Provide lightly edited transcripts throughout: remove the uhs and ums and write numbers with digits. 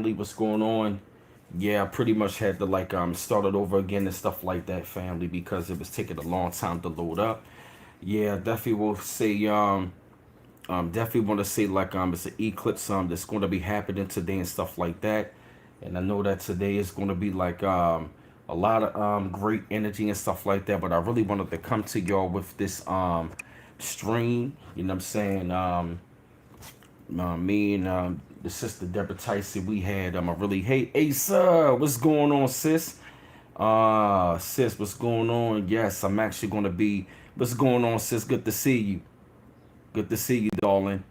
family, what's going on? Yeah, I pretty much had to like start it over again and stuff like that, family, because it was taking a long time to load up. Yeah, definitely will say definitely want to say like it's an eclipse that's going to be happening today and stuff like that. And I know that today is going to be like a lot of great energy and stuff like that, but I really wanted to come to y'all with this stream, you know what I'm saying? Me and the sister Deborah Tyson, we had a really, hey Asa, what's going on, sis? Sis, what's going on? Yes, I'm actually gonna be. What's going on, sis? Good to see you. Good to see you, darling.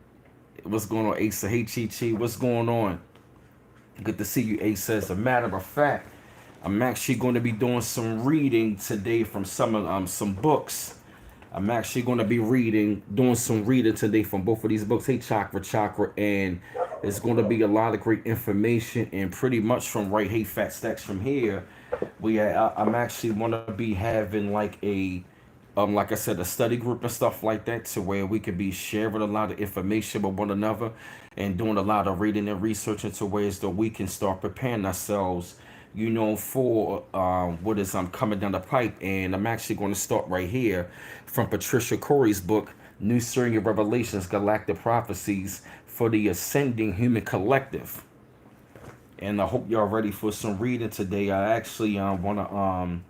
What's going on, Asa? Hey, Chi Chi, what's going on? Good to see you, Asa. As a matter of fact, I'm actually going to be doing some reading today from some books. I'm actually going to be doing some reading today from both of these books. Hey, Chakra, and it's going to be a lot of great information and pretty much from right. Hey, Fat Stacks from here. I'm actually want to be having like I said, a study group and stuff like that, to where we could be sharing a lot of information with one another and doing a lot of reading and research into ways that we can start preparing ourselves, for what is coming down the pipe. And I'm actually going to start right here from Patricia Corey's book, New Series of Revelations, Galactic Prophecies for the Ascending Human Collective. And I hope y'all ready for some reading today. I actually want to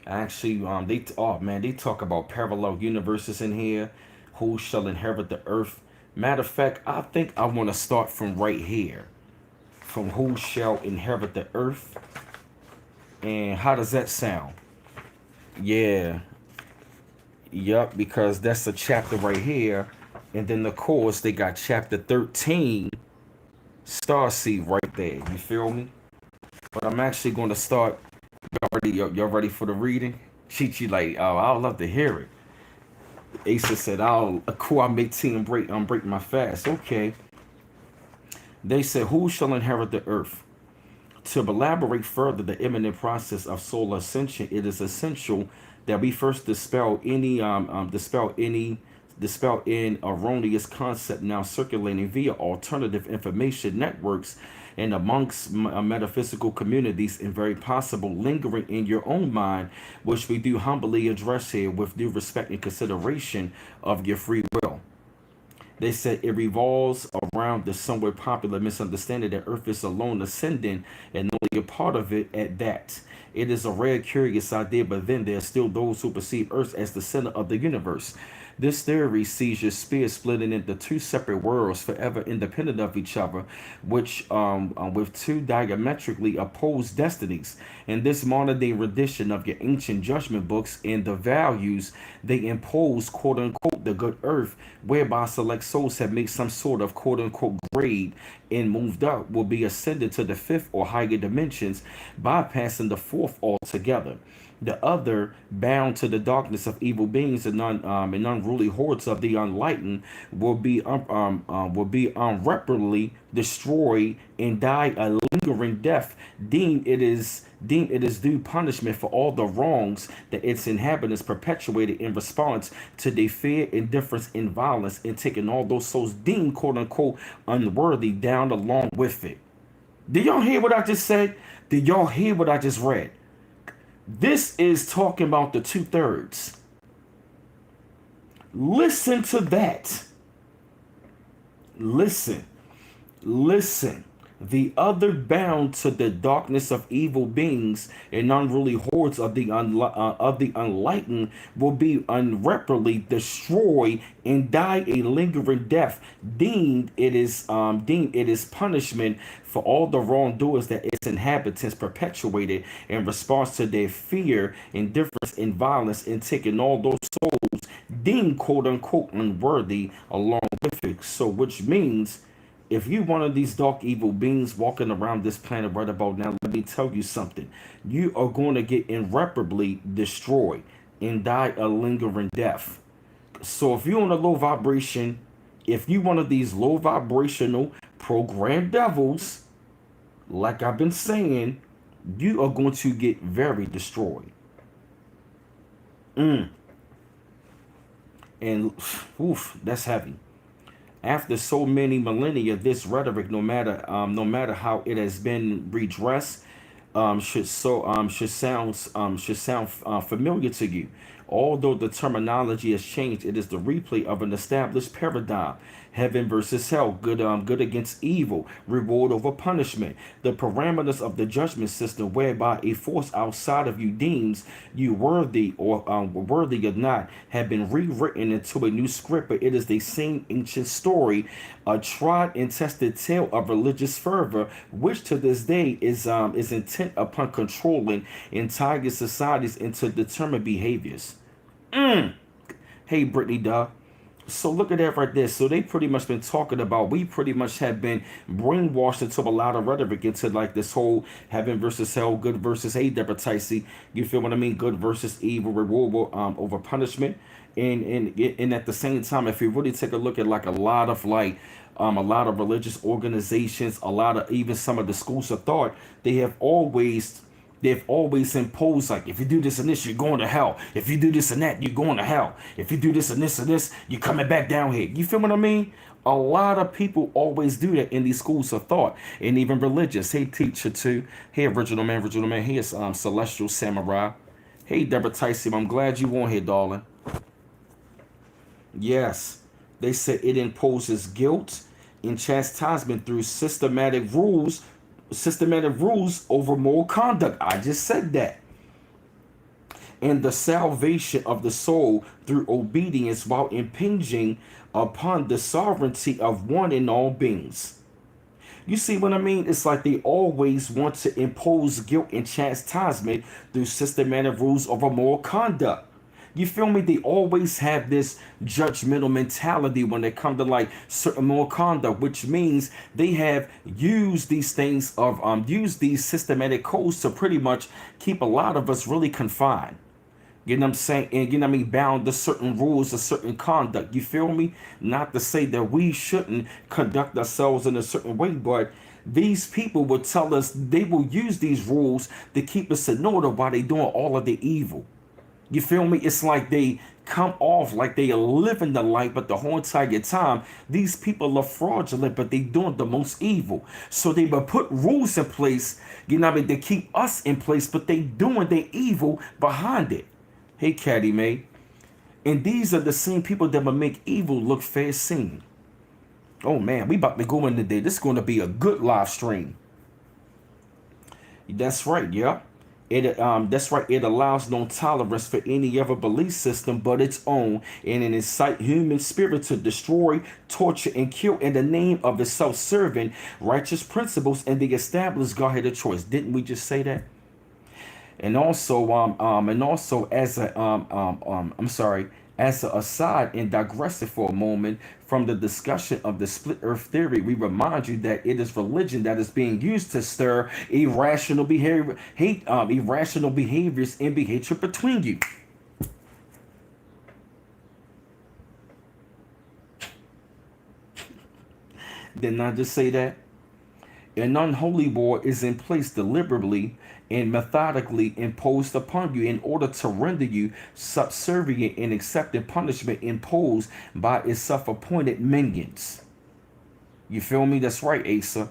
they oh man, they talk about parallel universes in here. Who shall inherit the earth? Matter of fact, I think I want to start from right here, from who shall inherit the earth. And how does that sound? Yeah, yup, because that's a chapter right here. And then of course they got chapter 13, Star Seed, right there. You feel me? But I'm actually going to start. Y'all ready for the reading? Chi Chi like, oh, I'd love to hear it. Asa said, "I'll cool. I make tea and break my fast." Okay. They said, "Who shall inherit the earth?" To elaborate further the imminent process of solar ascension, it is essential that we first dispel any erroneous concept now circulating via alternative information networks and amongst metaphysical communities, and very possible lingering in your own mind, which we do humbly address here with due respect and consideration of your free will. They said it revolves around the somewhat popular misunderstanding that Earth is alone ascending and only a part of it at that. It is a rare, curious idea, but then there are still those who perceive Earth as the center of the universe. This theory sees your sphere splitting into two separate worlds, forever independent of each other, which with two diametrically opposed destinies. In this modern day rendition of your ancient judgment books and the values they impose, quote unquote, the good earth, whereby select souls have made some sort of quote unquote grade and moved up, will be ascended to the fifth or higher dimensions, bypassing the fourth altogether. The other, bound to the darkness of evil beings and unruly hordes of the unlightened, will be unreparably destroyed and die a lingering death. Deemed it is due punishment for all the wrongs that its inhabitants perpetuated in response to their fear, indifference, and violence, and taking all those souls deemed quote unquote unworthy down along with it. Did y'all hear what I just said? Did y'all hear what I just read? This is talking about the two-thirds. Listen to that. Listen. Listen. The other, bound to the darkness of evil beings and unruly hordes of the unlightened, will be unreparably destroyed and die a lingering death. Deemed it is punishment for all the wrongdoers that its inhabitants perpetuated in response to their fear, indifference, and violence, and taking all those souls deemed quote unquote unworthy along with it. So, which means, if you one of these dark evil beings walking around this planet right about now, let me tell you something. You are going to get irreparably destroyed and die a lingering death. So if you're on a low vibration, if you one of these low vibrational programmed devils, like I've been saying, you are going to get very destroyed. And oof, that's heavy. After so many millennia, this rhetoric, no matter how it has been redressed, should sound familiar to you. Although the terminology has changed, it is the replay of an established paradigm: heaven versus hell, good against evil, reward over punishment. The parameters of the judgment system, whereby a force outside of you deems you worthy or worthy or not, have been rewritten into a new script. But it is the same ancient story, a tried and tested tale of religious fervor, which to this day is intent upon controlling entire societies into determined behaviors. Hey, Brittany, duh. So look at that right there. So they pretty much been talking about, we pretty much have been brainwashed into a lot of rhetoric, into like this whole heaven versus hell, good versus, hey, Deborah Ticey, you feel what I mean? Good versus evil, reward over punishment. And at the same time, if you really take a look at like a lot of religious organizations, a lot of even some of the schools of thought, they've always imposed, like, if you do this and this, you're going to hell. If you do this and that, you're going to hell. If you do this and this, you're coming back down here. You feel what I mean? A lot of people always do that in these schools of thought, and even religious. Hey, teacher too. Hey, original man. Hey, it's Celestial Samurai. Hey, Deborah Tyson. I'm glad you on here, darling. Yes, they said it imposes guilt and chastisement through systematic rules over moral conduct. I just said that. And the salvation of the soul through obedience while impinging upon the sovereignty of one and all beings. You see what I mean? It's like they always want to impose guilt and chastisement through systematic rules over moral conduct. You feel me? They always have this judgmental mentality when they come to like certain moral conduct, which means they have used these things used these systematic codes to pretty much keep a lot of us really confined. You know what I'm saying? And you know what I mean? Bound to certain rules, a certain conduct. You feel me? Not to say that we shouldn't conduct ourselves in a certain way, but these people will tell us, they will use these rules to keep us in order while they doing all of the evil. You feel me? It's like they come off like they are living the light, but the whole entire time, these people are fraudulent, but they doing the most evil. So they will put rules in place, you know what I mean, to keep us in place, but they doing the evil behind it. Hey, Caddy May. And these are the same people that will make evil look fair seen. Oh, man, we about to go in today. This is going to be a good live stream. That's right, yeah. That's right. It allows no tolerance for any other belief system but its own, and it incites human spirit to destroy, torture, and kill in the name of the self-serving righteous principles and the established Godhead of choice. Didn't we just say that? And also as a as an aside and digressing for a moment from the discussion of the split earth theory, we remind you that it is religion that is being used to stir irrational irrational behaviors and hatred between you. Didn't I just say that? An unholy war is in place deliberately and methodically imposed upon you in order to render you subservient in accepting punishment imposed by its self-appointed minions. You feel me? That's right, Asa.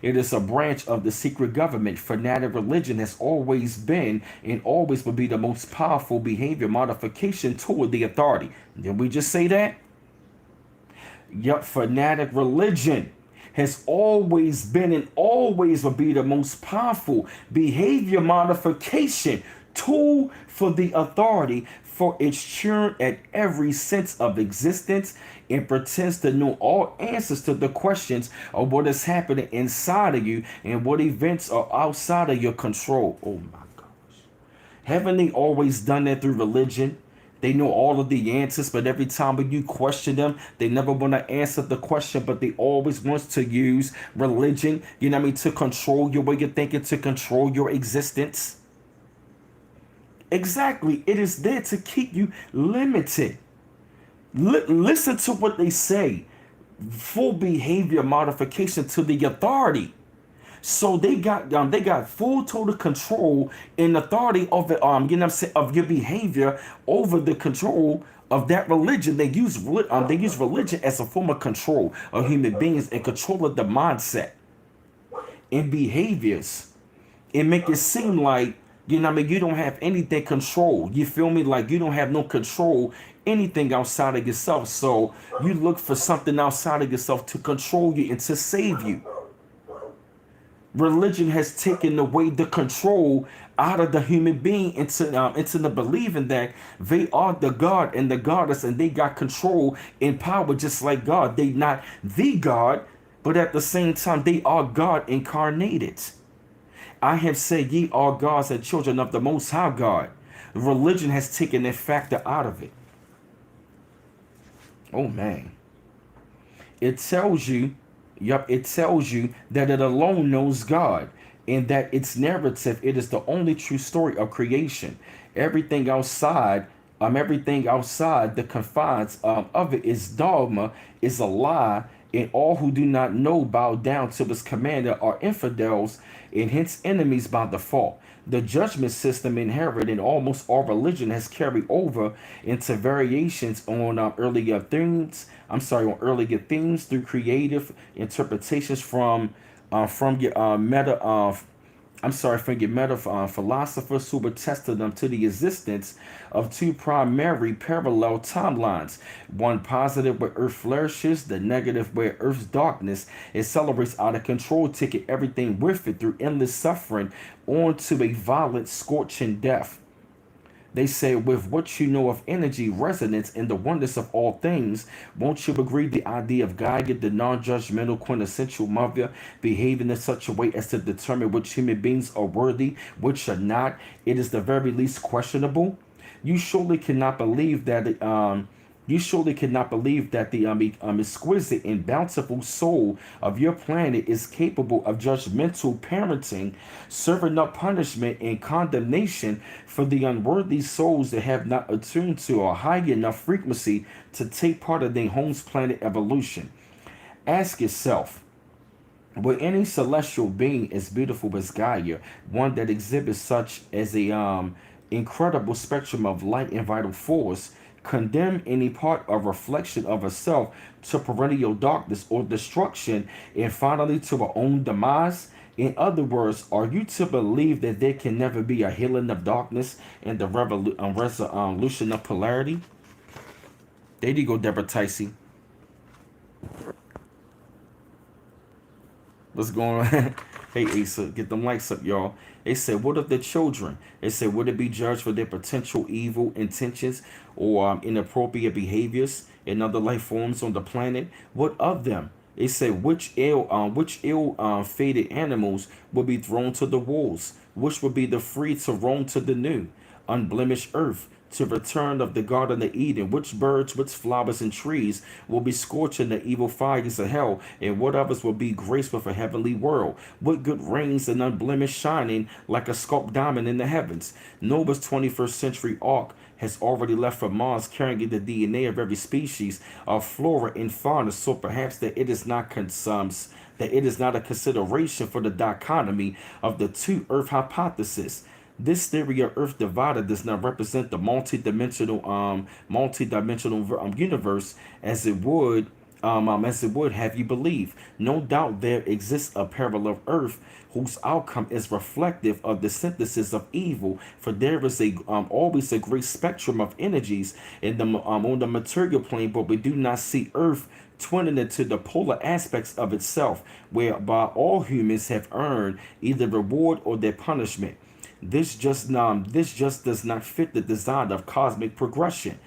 It is a branch of the secret government. Fanatic religion has always been and always will be the most powerful behavior modification toward the authority. Did we just say that? Yup, fanatic religion has always been and always will be the most powerful behavior modification tool for the authority, for its churn at every sense of existence and pretends to know all answers to the questions of what is happening inside of you and what events are outside of your control. Oh my gosh. Haven't they always done that through religion? They know all of the answers, but every time when you question them, they never want to answer the question, but they always want to use religion, you know what I mean, to control your way of thinking, to control your existence. Exactly. It is there to keep you limited. Listen to what they say. Full behavior modification to the authority. So they got full total control and authority of the you know what I'm saying, of your behavior over the control of that religion. They use religion as a form of control of human beings and control of the mindset and behaviors. It make it seem like, you know what I mean, you don't have anything control. You feel me? Like you don't have no control anything outside of yourself. So you look for something outside of yourself to control you and to save you. Religion has taken away the control out of the human being into the believing that they are the God and the goddess and they got control and power just like God. They not the God, but at the same time they are God incarnated. I have said ye are gods and children of the Most High God. Religion has taken that factor out of it. Oh man. It tells you, yep, it tells you that it alone knows God and that its narrative, it is the only true story of creation. Everything outside the confines of it is dogma, is a lie, and all who do not know bow down to its commander are infidels and hence enemies by default. The judgment system inherent in almost all religion has carried over into variations on earlier themes through creative interpretations from your meta philosophers who attested them to the existence of two primary parallel timelines. One positive where Earth flourishes, the negative where Earth's darkness accelerates out of control, taking everything with it through endless suffering onto a violent, scorching death. They say, with what you know of energy, resonance, and the wonders of all things, won't you agree the idea of Gaia, the non-judgmental quintessential mother, behaving in such a way as to determine which human beings are worthy, which are not? It is the very least questionable. You surely cannot believe that the exquisite and bountiful soul of your planet is capable of judgmental parenting, serving up punishment and condemnation for the unworthy souls that have not attuned to a high enough frequency to take part in their home's planet evolution. Ask yourself, will any celestial being as beautiful as Gaia, one that exhibits such as a incredible spectrum of light and vital force, condemn any part of reflection of herself to perennial darkness or destruction and finally to her own demise? In other words, are you to believe that there can never be a healing of darkness and the resolution of polarity? There you go, Deborah Ticey. What's going on? Hey, Asa, get them likes up, y'all. They said, what of the children? They said, would it be judged for their potential evil intentions or inappropriate behaviors in other life forms on the planet? What of them? They said, which fated animals will be thrown to the wolves? Which will be the free to roam to the new, unblemished earth? To return of the Garden of Eden, which birds, which flowers and trees will be scorched in the evil fires of hell, and what others will be graced with a heavenly world? What good reigns and unblemished shining like a sculpted diamond in the heavens? Nova's 21st century ark has already left for Mars carrying the DNA of every species of flora and fauna, so perhaps that it is not a consideration for the dichotomy of the two Earth hypothesis. This theory of Earth divided does not represent the multi-dimensional universe as it would have you believe. No doubt there exists a parallel Earth whose outcome is reflective of the synthesis of evil, for there is always a great spectrum of energies in the on the material plane, but we do not see Earth twinning into the polar aspects of itself, whereby all humans have earned either reward or their punishment. This just does not fit the design of cosmic progression.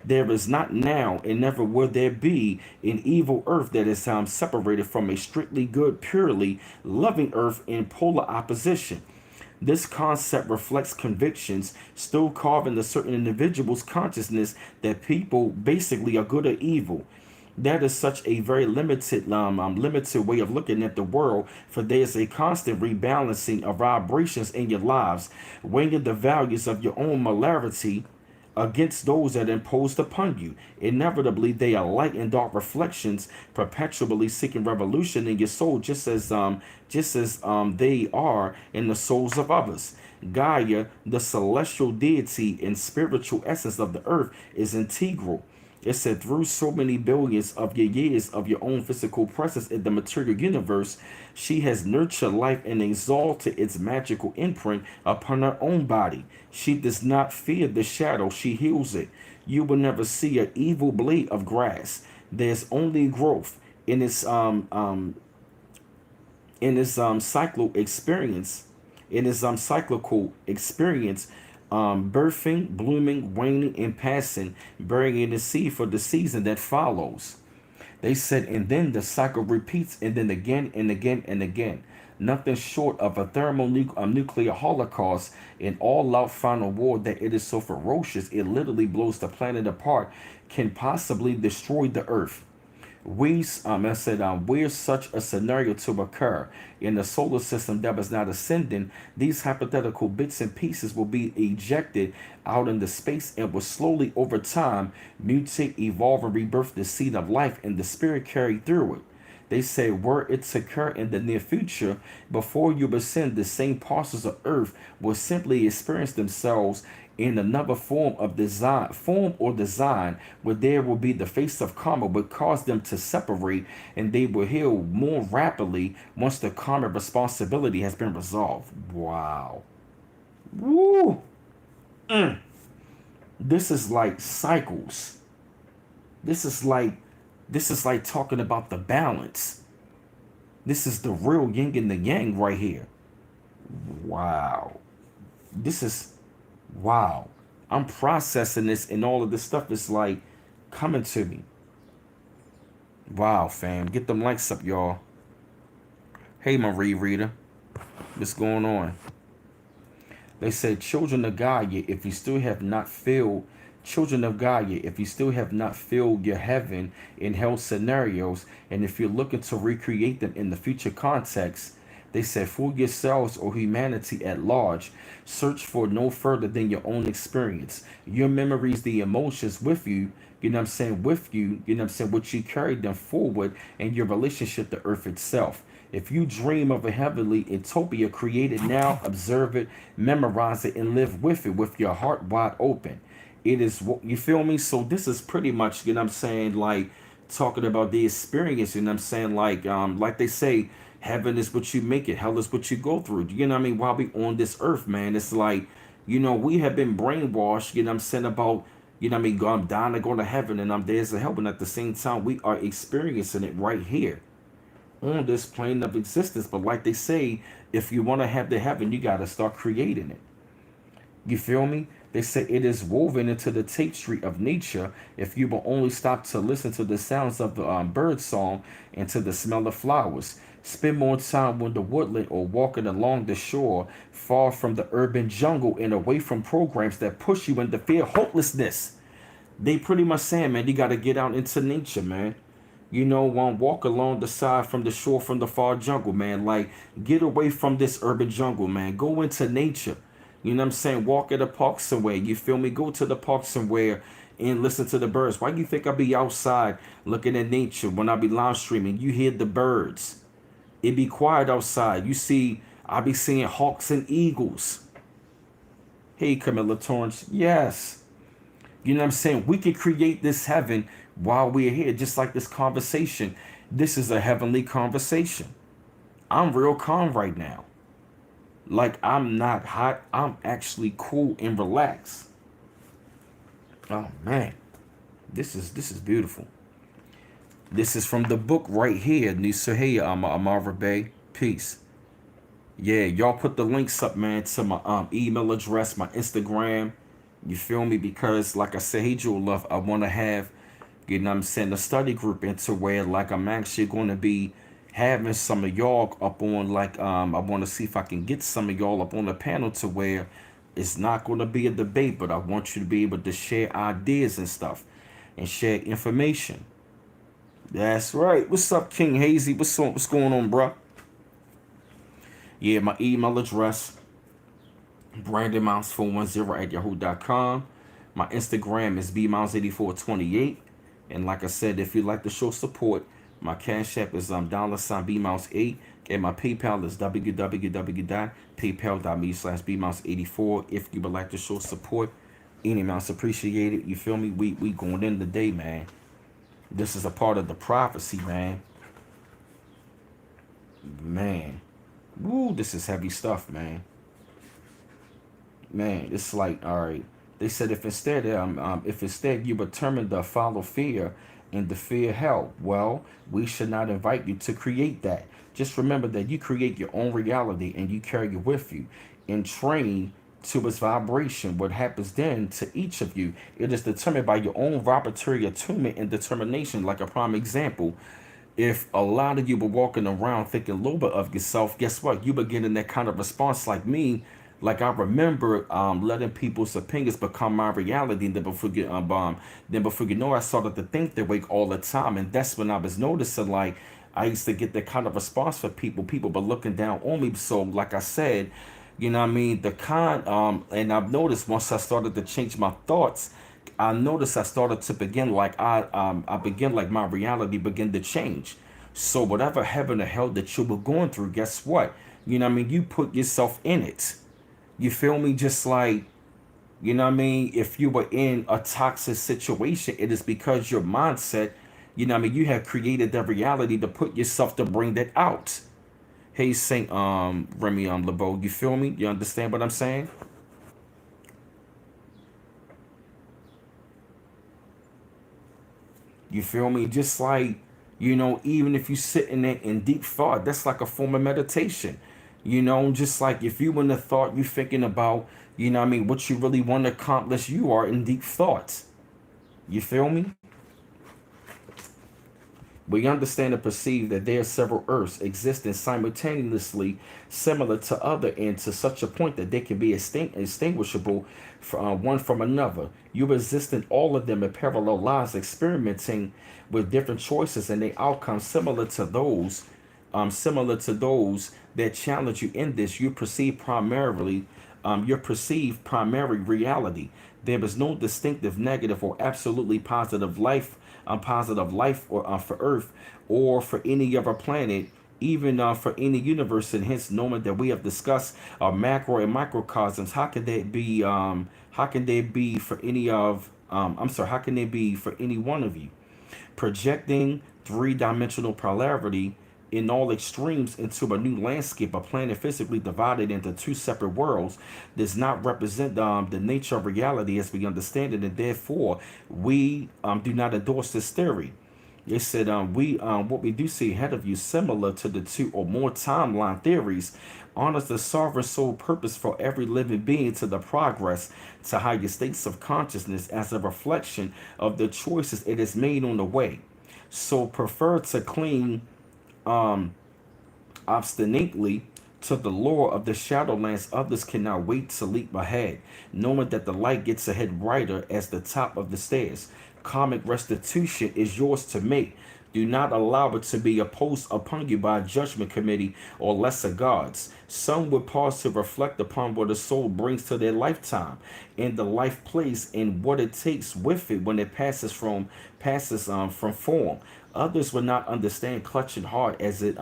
There is not now and never will there be an evil earth that is separated from a strictly good, purely loving earth in polar opposition. This concept reflects convictions still carved into certain individuals' consciousness that people basically are good or evil. That is such a very limited way of looking at the world, for there is a constant rebalancing of vibrations in your lives, weighing the values of your own molarity against those that imposed upon you. Inevitably, they are light and dark reflections, perpetually seeking revolution in your soul, just as they are in the souls of others. Gaia, the celestial deity and spiritual essence of the earth, is integral. It said through so many billions of your years of your own physical presence in the material universe, she has nurtured life and exalted its magical imprint upon her own body. She does not fear the shadow, she heals it. You will never see an evil blade of grass. There's only growth in its cyclical experience, birthing, blooming, waning, and passing, burying the seed for the season that follows. They said, and then the cycle repeats, and then again and again and again. Nothing short of a nuclear holocaust, an all-out final war that it is so ferocious it literally blows the planet apart, can possibly destroy the earth. Were such a scenario to occur in the solar system that was not ascending, these hypothetical bits and pieces will be ejected out into space and will slowly over time mutate, evolve, and rebirth the seed of life and the spirit carried through it. They say, were it to occur in the near future, before you ascend, the same parcels of earth will simply experience themselves in another form or design, where there will be the face of karma would cause them to separate, and they will heal more rapidly once the karma responsibility has been resolved. Wow. Woo. This is like cycles. This is like talking about the balance. This is the real yin and the yang right here. Wow. This is wow. I'm processing this, and all of this stuff is like coming to me. Wow, fam. Get them likes up, y'all. Hey, Marie Reader. What's going on? They said, children of Gaia, if you still have not filled Children of Gaia, if you still have not filled your heaven in hell scenarios, and if you're looking to recreate them in the future context, they said, for yourselves or humanity at large, search for no further than your own experience. Your memories, the emotions with you, what you carried them forward, and your relationship to Earth itself. If you dream of a heavenly utopia, create it now, observe it, memorize it, and live with it with your heart wide open. It is what you feel me. So this is pretty much, like talking about the experience. Like they say, heaven is what you make it, hell is what you go through. While we on this earth, man, it's like, we have been brainwashed. About, I'm dying to go to heaven and I'm there to help, and at the same time, we are experiencing it right here on this plane of existence. But like they say, if you want to have the heaven, you got to start creating it. You feel me? They say it is woven into the tapestry of nature if you will only stop to listen to the sounds of the bird song and to the smell of flowers. Spend more time on the woodland or walking along the shore, far from the urban jungle and away from programs that push you into fear, hopelessness. They pretty much saying, man, you got to get out into nature, man. Walk along the side from the shore from the far jungle, man. Like, get away from this urban jungle, man. Go into nature. Walk at a park somewhere. You feel me? Go to the park somewhere and listen to the birds. Why do you think I be outside looking at nature when I be live streaming? You hear the birds. It be quiet outside. I be seeing hawks and eagles. Hey, Camilla Torrance. Yes. We can create this heaven while we're here, just like this conversation. This is a heavenly conversation. I'm real calm right now. Like, I'm not hot. I'm actually cool and relaxed. Oh man, this is beautiful. This is from the book right here. Nisa, hey, Amara Bay. Peace. Yeah, y'all put the links up, man, to my email address, my Instagram. You feel me? Because like I said, hey, Jewel Love, I want to have, a study group into where, like, I'm actually going to be having some of y'all up on, like, I want to see if I can get some of y'all up on the panel to where it's not going to be a debate, but I want you to be able to share ideas and stuff and share information. That's right. What's up, King Hazy? What's going on, bro? Yeah, my email address, BrandonMounts410 at yahoo.com. My Instagram is bmiles8428. And like I said, if you'd like to show support, my Cash App is $ bmiles8. And my PayPal is www.paypal.me/bmiles84. If you would like to show support, any amounts appreciated. You feel me? We going in today, man. This is a part of the prophecy, man. Man. Woo, this is heavy stuff, man. Man, it's like, all right. They said if instead you determined to follow fear and to fear hell, well, we should not invite you to create that. Just remember that you create your own reality and you carry it with you and train to its vibration. What happens then to each of you, it is determined by your own vibratory attunement and determination. Like a prime example, if a lot of you were walking around thinking a little bit of yourself, guess what? You were getting that kind of response like me. Like I remember letting people's opinions become my reality, and then before you know, I started to think that way all the time, and that's when I was noticing like I used to get that kind of response for people. People were looking down on me. So, like I said, you know what I mean? And I've noticed once I started to change my thoughts, I noticed I started to begin like I begin like my reality began to change. So whatever heaven or hell that you were going through, guess what? You know what I mean? You put yourself in it. You feel me? Just like, you know what I mean? If you were in a toxic situation, it is because your mindset, you know what I mean, you have created that reality to put yourself to bring that out. Hey Saint Remy LeBeau, you feel me? You understand what I'm saying? You feel me? Just like, you know, even if you sit in there in deep thought, that's like a form of meditation. You know, just like if you in the thought, you thinking about, you know what I mean, what you really want to accomplish, you are in deep thoughts. You feel me? We understand and perceive that there are several earths existing simultaneously, similar to other, and to such a point that they can be extinguishable one from another. You exist in all of them in parallel lives, experimenting with different choices and their outcomes similar to those that challenge you in this. Your perceived primary reality. There is no distinctive negative or absolutely positive life or for Earth or for any other planet, even for any universe, and hence knowing that we have discussed macro and microcosms. How can they be? How can they be for any of? I'm sorry. How can they be for any one of you? Projecting three-dimensional polarity in all extremes into a new landscape, a planet physically divided into two separate worlds, does not represent the nature of reality as we understand it, and therefore we do not endorse this theory. They said, what we do see ahead of you, similar to the two or more timeline theories, honors the sovereign sole purpose for every living being to the progress to higher states of consciousness as a reflection of the choices it has made on the way. So prefer to cling obstinately to the lure of the shadowlands. Others cannot wait to leap ahead, knowing that the light gets ahead brighter as the top of the stairs. Karmic restitution is yours to make. Do not allow it to be imposed upon you by a judgment committee or lesser gods. Some would pause to reflect upon what a soul brings to their lifetime and the life place and what it takes with it when it passes from form. Others will not understand clutching hard as it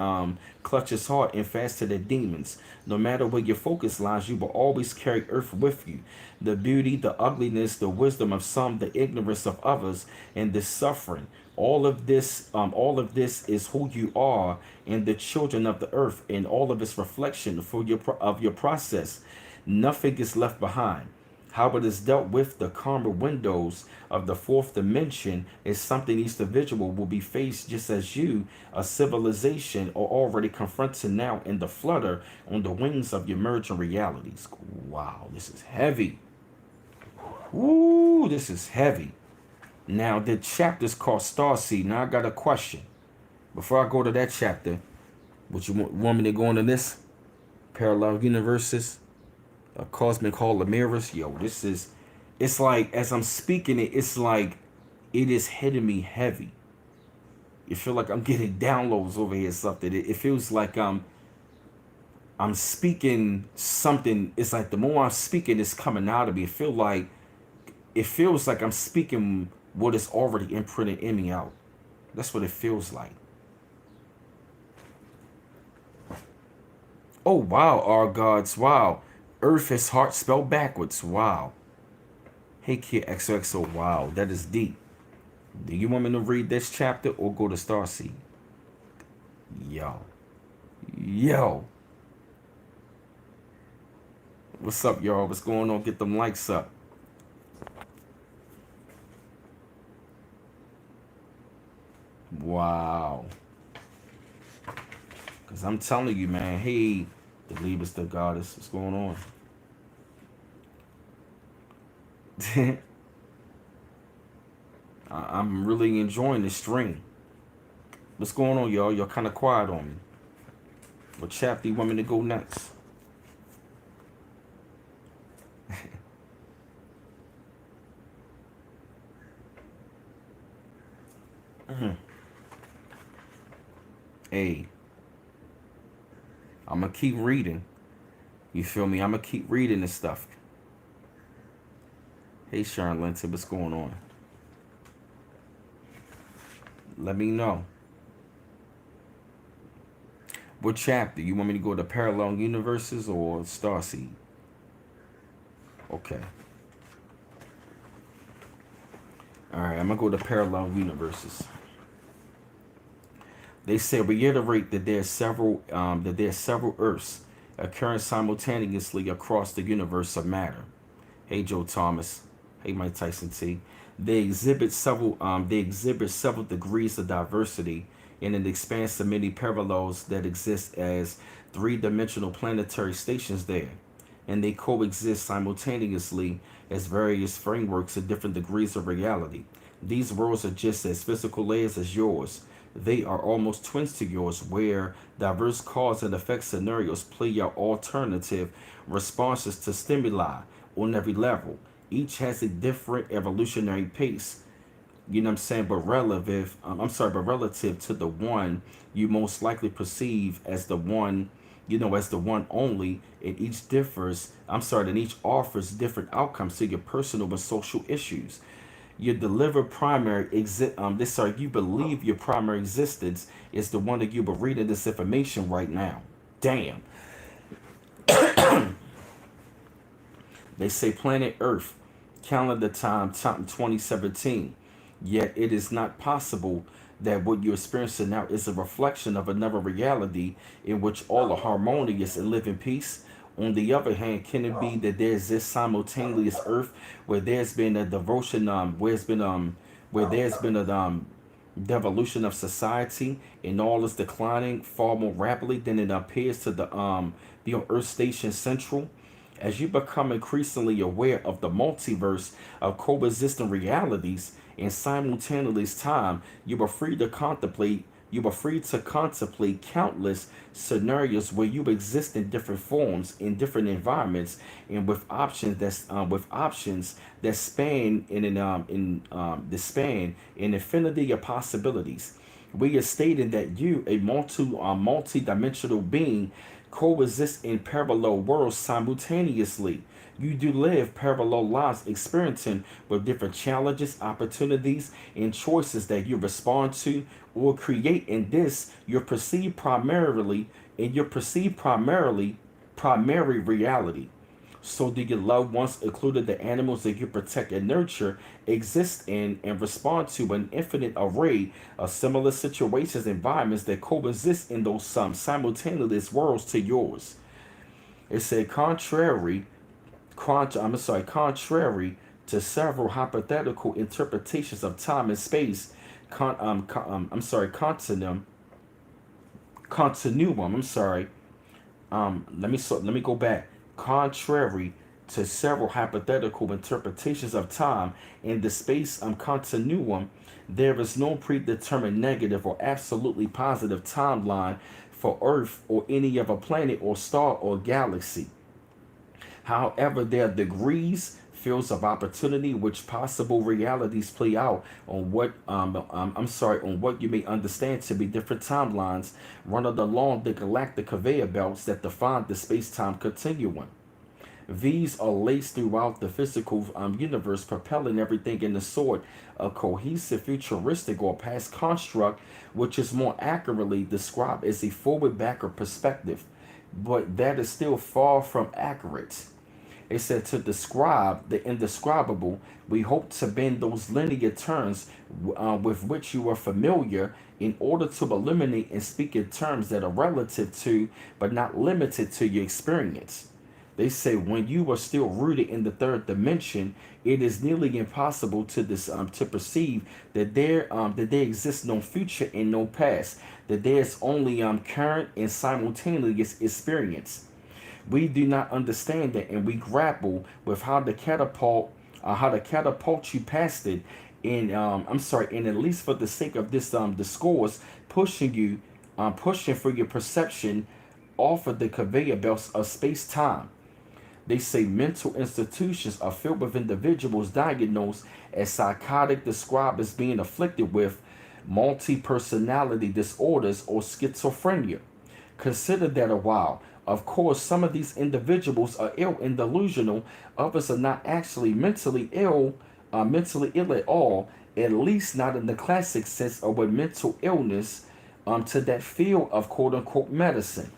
clutches hard and fast to their demons. No matter where your focus lies, you will always carry earth with you. The beauty, the ugliness, the wisdom of some, the ignorance of others, and the suffering. All of this is who you are and the children of the earth, and all of its reflection of your process. Nothing is left behind. How it is dealt with the karma windows of the fourth dimension is something each individual will be faced just as you, a civilization, are already confronting now in the flutter on the wings of your emerging realities. Wow, this is heavy. Ooh, this is heavy. Now, the chapter is called Starseed. Now, I got a question. Before I go to that chapter, would you want me to go into this? Parallel universes, a cosmic hall of mirrors. Yo, it's like, as I'm speaking it, it's like it is hitting me heavy. You feel like I'm getting downloads over here, something. It feels like I'm speaking something. It's like the more I'm speaking, it's coming out of me. It feel like It feels like I'm speaking what is already imprinted in me out. That's what it feels like. Oh wow, our gods, wow. Earth is heart spelled backwards. Wow. Hey kid XOXO, wow, that is deep. Do you want me to read this chapter or go to Starseed? Yo. Yo. What's up, y'all? What's going on? Get them likes up. Wow. Because I'm telling you, man, hey, the Libras, the goddess, what's going on? I'm really enjoying this stream. What's going on, y'all? Y'all kind of quiet on me. What chapter you want me to go next? Hey, I'm going to keep reading. You feel me? I'm going to keep reading this stuff. Hey, Sharon Linton, what's going on? Let me know. What chapter? You want me to go to Parallel Universes or Starseed? Okay. Alright, I'm going to go to Parallel Universes. They say reiterate that there's several Earths occurring simultaneously across the universe of matter. Hey Joe Thomas. Hey Mike Tyson T. They exhibit several degrees of diversity in an expanse of many parallels that exist as three-dimensional planetary stations there, and they coexist simultaneously as various frameworks of different degrees of reality. These worlds are just as physical layers as yours. They are almost twins to yours, where diverse cause and effect scenarios play out alternative responses to stimuli on every level. Each has a different evolutionary pace, you know what I'm saying, but relative to the one you most likely perceive as the one, as the one only, and each offers different outcomes to your personal and social issues. You believe your primary existence is the one that you were reading this information right now. Damn. They say planet Earth, calendar time 2017. Yet it is not possible that what you're experiencing now is a reflection of another reality in which all are harmonious and live in peace. On the other hand, can it be that there's this simultaneous Earth where there's been a devotion, where there's been a devolution of society and all is declining far more rapidly than it appears to the Earth Station Central? As you become increasingly aware of the multiverse of coexisting realities in simultaneous time, you are free to contemplate countless scenarios where you exist in different forms, in different environments, and with options that span the span an infinity of possibilities. We are stating that you, a multi-dimensional being, coexist in parallel worlds simultaneously. You do live parallel lives experiencing with different challenges, opportunities, and choices that you respond to or create in this your perceived primary reality. So do your loved ones, including the animals that you protect and nurture, exist in and respond to an infinite array of similar situations, environments that coexist in those some simultaneous worlds to yours? It said contrary to several hypothetical interpretations of time and space, continuum. Let me go back. Contrary to several hypothetical interpretations of time in the space continuum, there is no predetermined negative or absolutely positive timeline for Earth or any other planet or star or galaxy. However, there are degrees, fields of opportunity, which possible realities play out on what you may understand to be different timelines running along the galactic conveyor belts that define the space-time continuum. These are laced throughout the physical universe, propelling everything in the sort of cohesive, futuristic, or past construct, which is more accurately described as a forward backward perspective. But that is still far from accurate. It said to describe the indescribable, we hope to bend those linear terms with which you are familiar in order to eliminate and speak in terms that are relative to, but not limited to, your experience. They say when you are still rooted in the third dimension, it is nearly impossible to perceive that there exists no future and no past, that there is only current and simultaneous experience. We do not understand it, and we grapple with how to catapult you past it. And I'm sorry, and at least for the sake of this discourse, pushing for your perception off of the conveyor belts of space time. They say mental institutions are filled with individuals diagnosed as psychotic, described as being afflicted with multi personality disorders or schizophrenia. Consider that a while. Of course, some of these individuals are ill and delusional. Others are not actually mentally ill at all, at least not in the classic sense of what mental illness to that field of quote unquote medicine.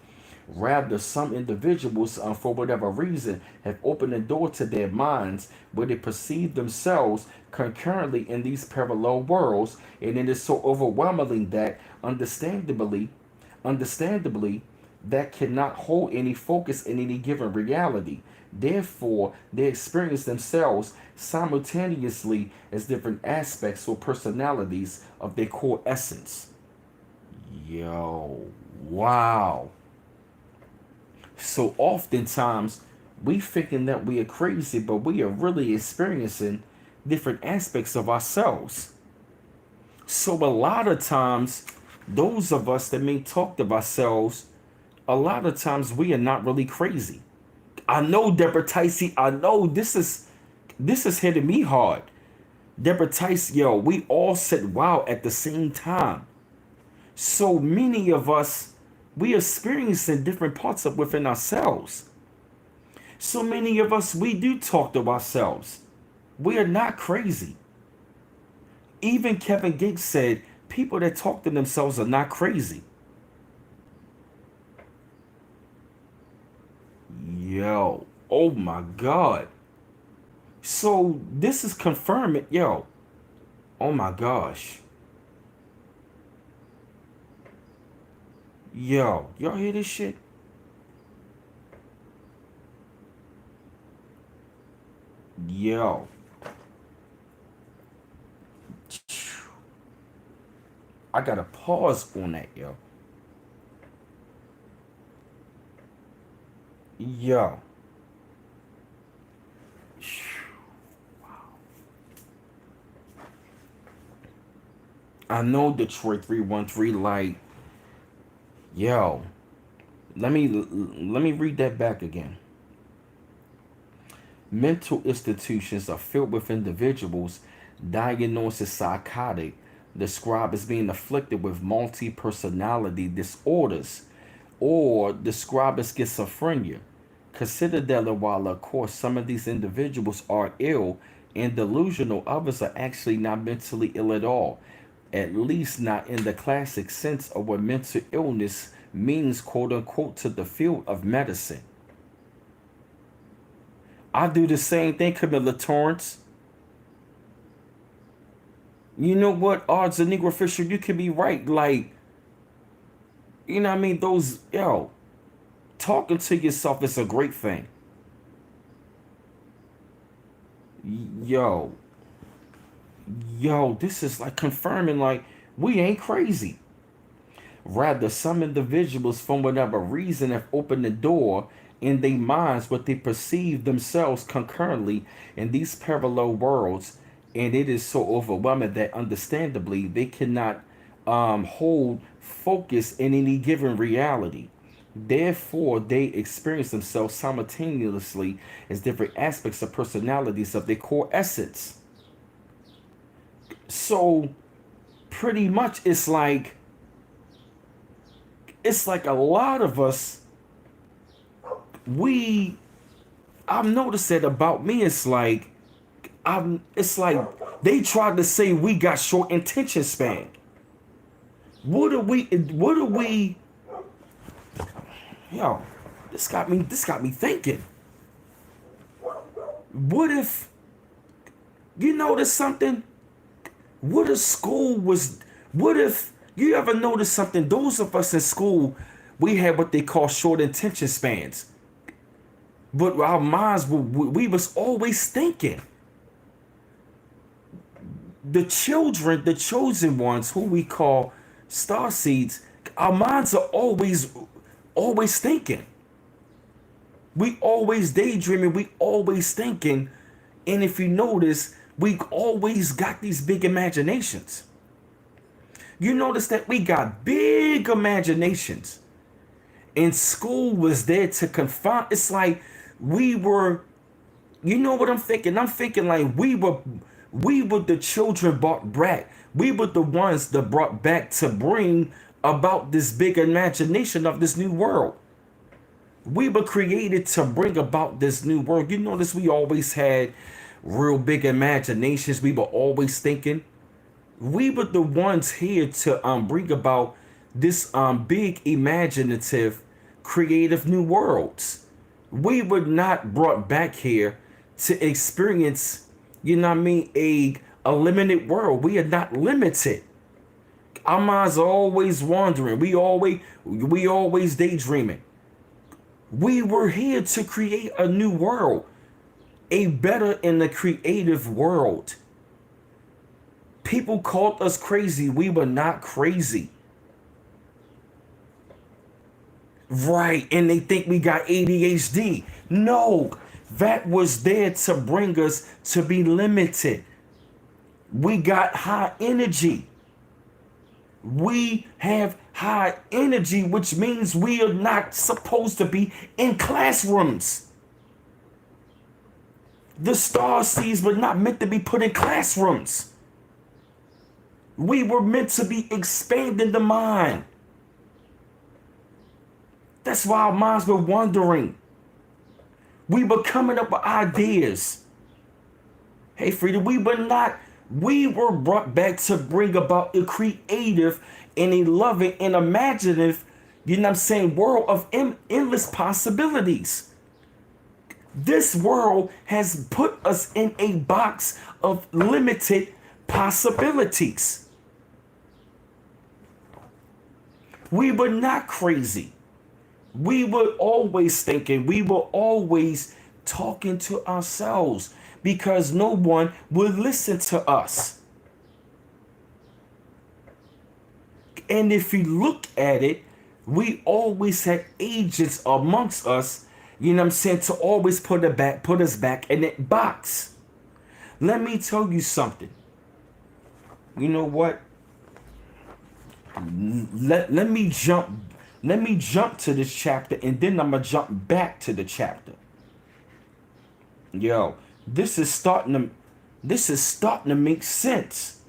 Rather, some individuals, for whatever reason, have opened the door to their minds where they perceive themselves concurrently in these parallel worlds, and it is so overwhelming that, understandably, that cannot hold any focus in any given reality. Therefore, they experience themselves simultaneously as different aspects or personalities of their core essence. Yo, wow. So oftentimes we thinking that we are crazy, but we are really experiencing different aspects of ourselves. So a lot of times, those of us that may talk of ourselves, a lot of times we are not really crazy. I know Deborah Ticey, I know this is hitting me hard. Deborah Ticey, yo, we all said wow at the same time. So many of us, we are experiencing different parts of within ourselves. So many of us, we do talk to ourselves. We are not crazy. Even Kevin Gates said people that talk to themselves are not crazy. Yo, oh my God. So this is confirming, yo, oh my gosh. Yo, y'all hear this shit? Yo, I gotta pause on that, yo. Yo, I know Detroit 313, like, yo, let me read that back again. Mental institutions are filled with individuals diagnosed as psychotic, described as being afflicted with multi personality disorders, or described as schizophrenia. Consider that while, of course, some of these individuals are ill and delusional, others are actually not mentally ill at all, at least not in the classic sense of what mental illness means, quote unquote, to the field of medicine. I do the same thing, Camilla Torrance. You know what, odds of Negro Fisher, you could be right. Like, you know what I mean? Those, yo, talking to yourself is a great thing. Yo, yo, this is like confirming, like, we ain't crazy. Rather, some individuals, from whatever reason, have opened the door in their minds what they perceive themselves concurrently in these parallel worlds, and it is so overwhelming that, understandably, they cannot hold focus in any given reality. Therefore, they experience themselves simultaneously as different aspects of personalities of their core essence. So, pretty much, it's like a lot of us, we I've noticed that about me. It's like they tried to say we got short attention span. What are we, yo, this got me thinking. What if, you notice something? What if school was, what if, you ever notice something? Those of us in school, we had what they call short attention spans. But our minds, we was always thinking. The children, the chosen ones, who we call star seeds, our minds are always thinking. We always daydreaming, we always thinking. And if you notice, we always got these big imaginations. You notice that we got big imaginations. And school was there to confine. It's like we were, you know what I'm thinking? I'm thinking like we were the children brought back. We were the ones that brought back to bring about this big imagination of this new world. We were created to bring about this new world. You notice we always had real big imaginations. We were always thinking. We were the ones here to bring about this big imaginative creative new worlds. We were not brought back here to experience, you know what I mean, a limited world. We are not limited. Our minds are always wandering. We always daydreaming. We were here to create a new world, a better and a creative world. People called us crazy. We were not crazy. Right, and they think we got ADHD. No, that was there to bring us to be limited. We got high energy. We have high energy, which means we are not supposed to be in classrooms. The star seeds were not meant to be put in classrooms. We were meant to be expanding the mind. That's why our minds were wandering. We were coming up with ideas. Hey, Frida, we were brought back to bring about a creative and a loving and imaginative, you know what I'm saying, world of endless possibilities. This world has put us in a box of limited possibilities. We were not crazy. We were always thinking, we were always talking to ourselves because no one would listen to us. And if you look at it, we always had agents amongst us, you know what I'm saying, to always put us back in that box. Let me tell you something. You know what? Let me jump to this chapter and then I'm gonna jump back to the chapter. Yo, this is starting to make sense.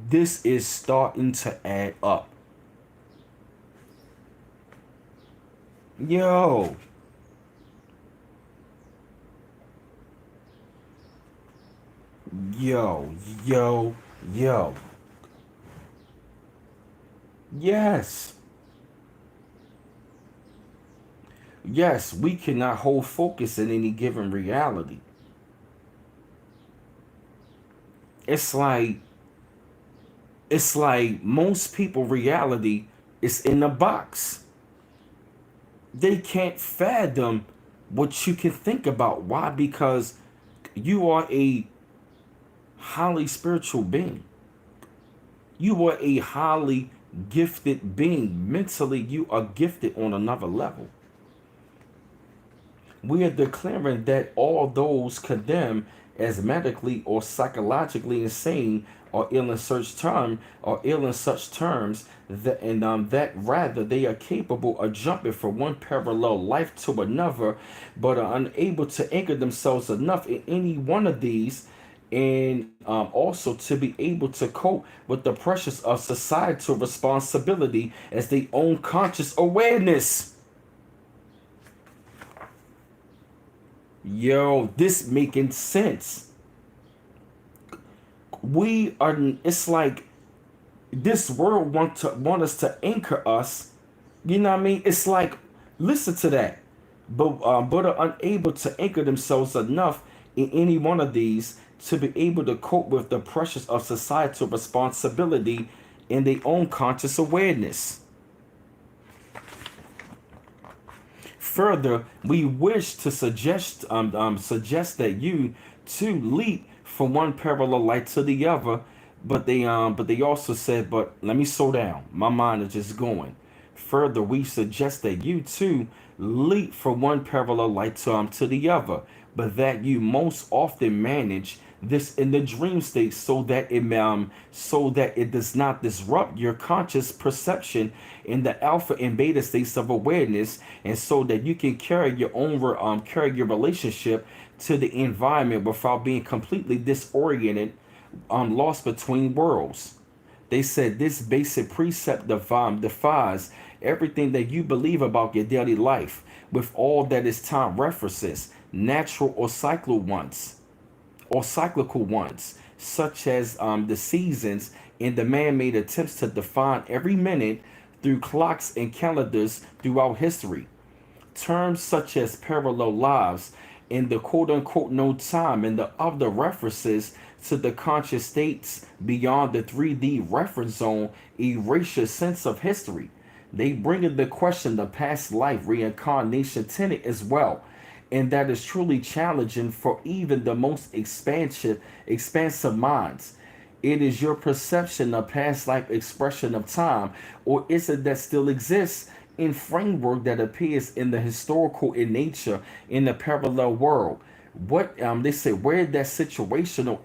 This is starting to add up. Yo. Yo, yo, yo. Yes. Yes, we cannot hold focus in any given reality. It's like most people reality is in a box. They can't fathom what you can think about. Why? Because you are a highly spiritual being. You are a highly gifted being. Mentally, you are gifted on another level. We are declaring that all those condemned as medically or psychologically insane or ill in such terms that that rather they are capable of jumping from one parallel life to another, but are unable to anchor themselves enough in any one of these, and also to be able to cope with the pressures of societal responsibility as they own conscious awareness. Yo, this making sense. We are. It's like this world want us to anchor us. You know what I mean? It's like, listen to that. But are unable to anchor themselves enough in any one of these to be able to cope with the pressures of societal responsibility in their own conscious awareness. Further, we wish to suggest that you too leap from one parallel light to the other, but they also said, but let me slow down. My mind is just going. Further, we suggest that you too leap from one parallel light to the other, but that you most often manage this in the dream state so that it does not disrupt your conscious perception in the alpha and beta states of awareness, and so that you can carry your relationship to the environment without being completely disoriented, lost between worlds. They said this basic precept defies everything that you believe about your daily life, with all that is time references, natural or cyclical ones, such as the seasons and the man-made attempts to define every minute through clocks and calendars throughout history. Terms such as parallel lives and the quote unquote no time and the other references to the conscious states beyond the 3D reference zone erase your sense of history. They bring in the question the past life reincarnation tenet as well. And that is truly challenging for even the most expansive minds. It is your perception of past life expression of time, or is it that still exists in framework that appears in the historical in nature in the parallel world? What they say where that situational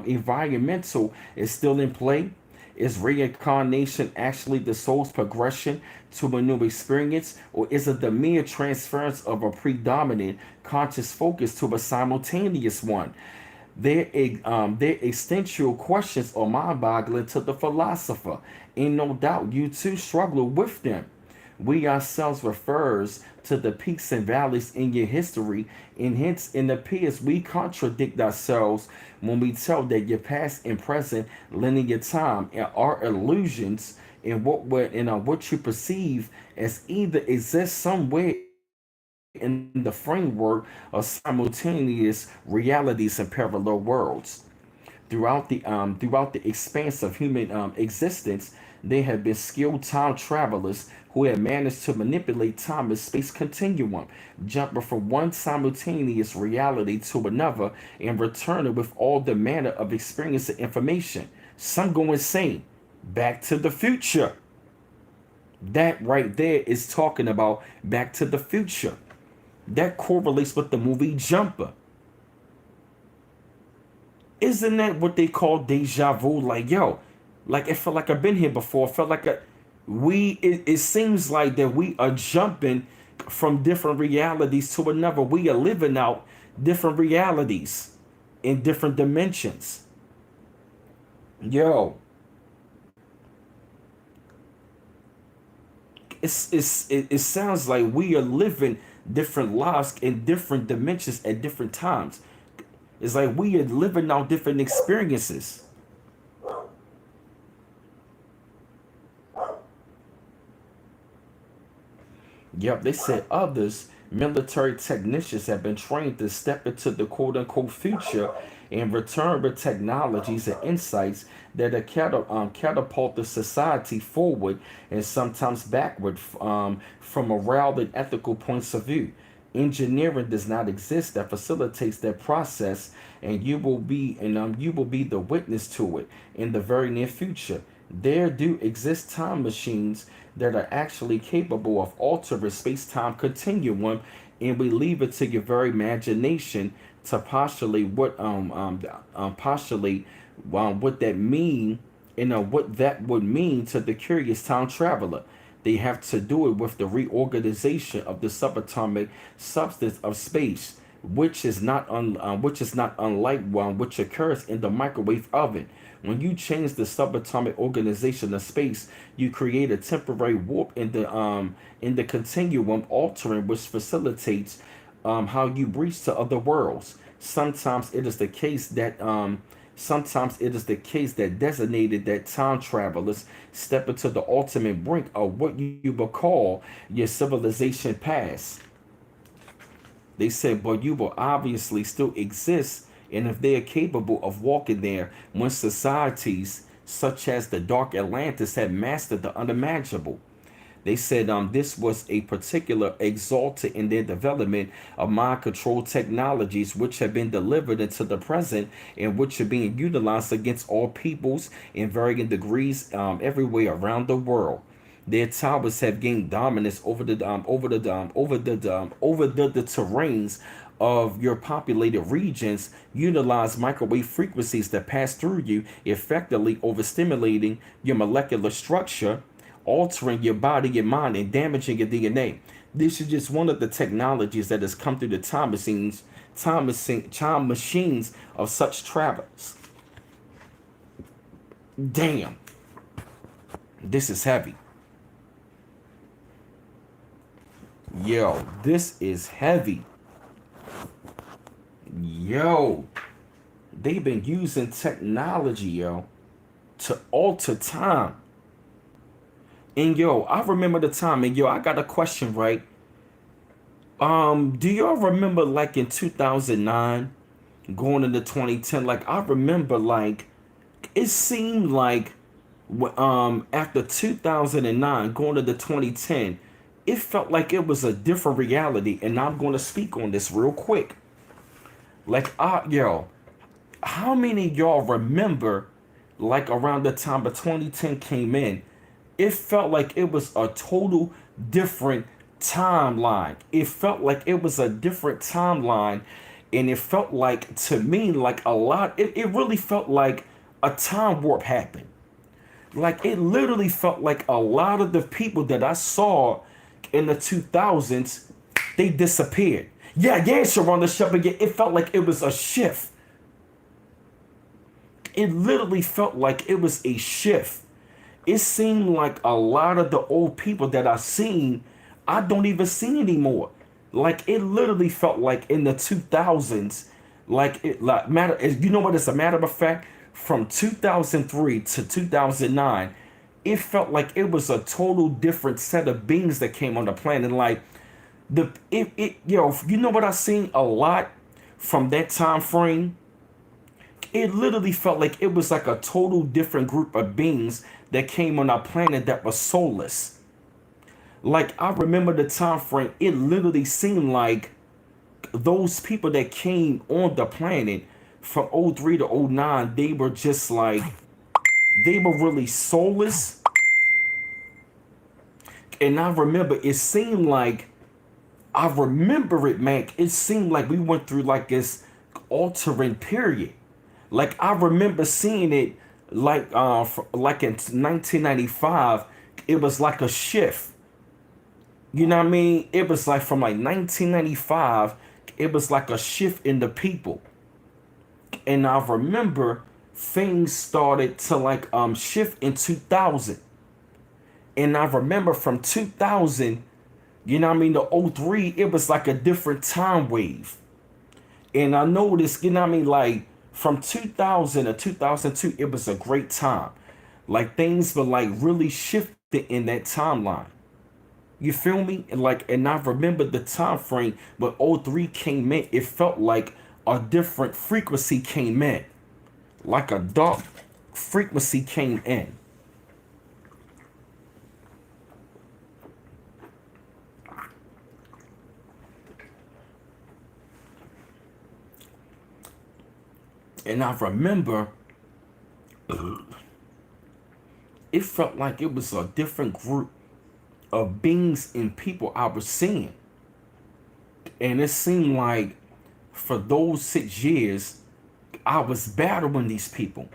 environmental is still in play. Is reincarnation actually the soul's progression to a new experience, or is it the mere transference of a predominant conscious focus to a simultaneous one? Their existential questions are mind-boggling to the philosopher, and no doubt you too struggle with them. We ourselves refers to the peaks and valleys in your history, and hence it appears we contradict ourselves when we tell that your past and present linear time are illusions in what you perceive as either exists somewhere in the framework of simultaneous realities and parallel worlds. Throughout the expanse of human existence, there have been skilled time travelers who have managed to manipulate time and space continuum, jumping from one simultaneous reality to another and returning with all the manner of experience and information. Some go insane. Back to the Future. That right there is talking about Back to the Future. That correlates with the movie Jumper. Isn't that what they call deja vu? Like, yo, like it felt like I've been here before. It felt like it seems like that we are jumping from different realities to another. We are living out different realities in different dimensions. Yo, it sounds like we are living different lives in different dimensions at different times. It's like we are living out different experiences. Yep, they said others, military technicians, have been trained to step into the quote unquote future and return with technologies and insights that are catapult the society forward and sometimes backward from moral and ethical points of view. Engineering does not exist that facilitates that process, and you will be the witness to it in the very near future. There do exist time machines that are actually capable of altering space-time continuum, and we leave it to your very imagination to postulate what that mean, what that would mean to the curious time traveler. They have to do it with the reorganization of the subatomic substance of space, which is not unlike one which occurs in the microwave oven. When you change the subatomic organization of space, you create a temporary warp in the continuum, altering which facilitates how you reach to other worlds. Sometimes it is the case that designated that time travelers step into the ultimate brink of what you would call your civilization past. They said, but you will obviously still exist, and if they are capable of walking there when societies such as the Dark Atlantis had mastered the unimaginable. They said this was a particular exalted in their development of mind control technologies, which have been delivered into the present and which are being utilized against all peoples in varying degrees everywhere around the world. Their towers have gained dominance over the terrains of your populated regions, utilize microwave frequencies that pass through you, effectively overstimulating your molecular structure, altering your body, your mind, and damaging your DNA. This is just one of the technologies that has come through the time machines of such travelers. Damn, this is heavy. Yo, this is heavy. Yo, they've been using technology, yo, to alter time. And yo, I remember the time, and yo, I got a question, right? Do y'all remember like in 2009, going into 2010? Like I remember, like it seemed like after 2009, going into 2010, it felt like it was a different reality. And I'm going to speak on this real quick. Like, yo, how many of y'all remember, like around the time of 2010 came in, it felt like it was a total different timeline. It felt like it was a different timeline. And it felt like, to me, like a lot, it really felt like a time warp happened. Like, it literally felt like a lot of the people that I saw in the 2000s, they disappeared. Yeah, Sharon the Shepherd. Yeah, it felt like it was a shift. It literally felt like it was a shift. It seemed like a lot of the old people that I seen, I don't even see anymore. Like it literally felt like in the 2000s, like it like matter. You know what? As a matter of fact, from 2003 to 2009, it felt like it was a total different set of beings that came on the planet. Like you know what I seen a lot from that time frame. It literally felt like it was like a total different group of beings that came on our planet that was soulless. Like I remember the time frame, it literally seemed like those people that came on the planet from '03 to '09, they were just like they were really soulless. And I remember it seemed like I remember it, man. It seemed like we went through like this altering period. Like I remember seeing it like in 1995, it was like a shift. You know what I mean? It was like from like 1995, it was like a shift in the people. And I remember things started to like shift in 2000. And I remember from 2000, you know what I mean, the '03, it was like a different time wave. And I noticed, you know what I mean, like from 2000 to 2002, it was a great time. Like things were like really shifted in that timeline. You feel me? And I remember the time frame when '03 came in, it felt like a different frequency came in. Like a dark frequency came in. And I remember it felt like it was a different group of beings and people I was seeing. And it seemed like for those 6 years, I was battling these people.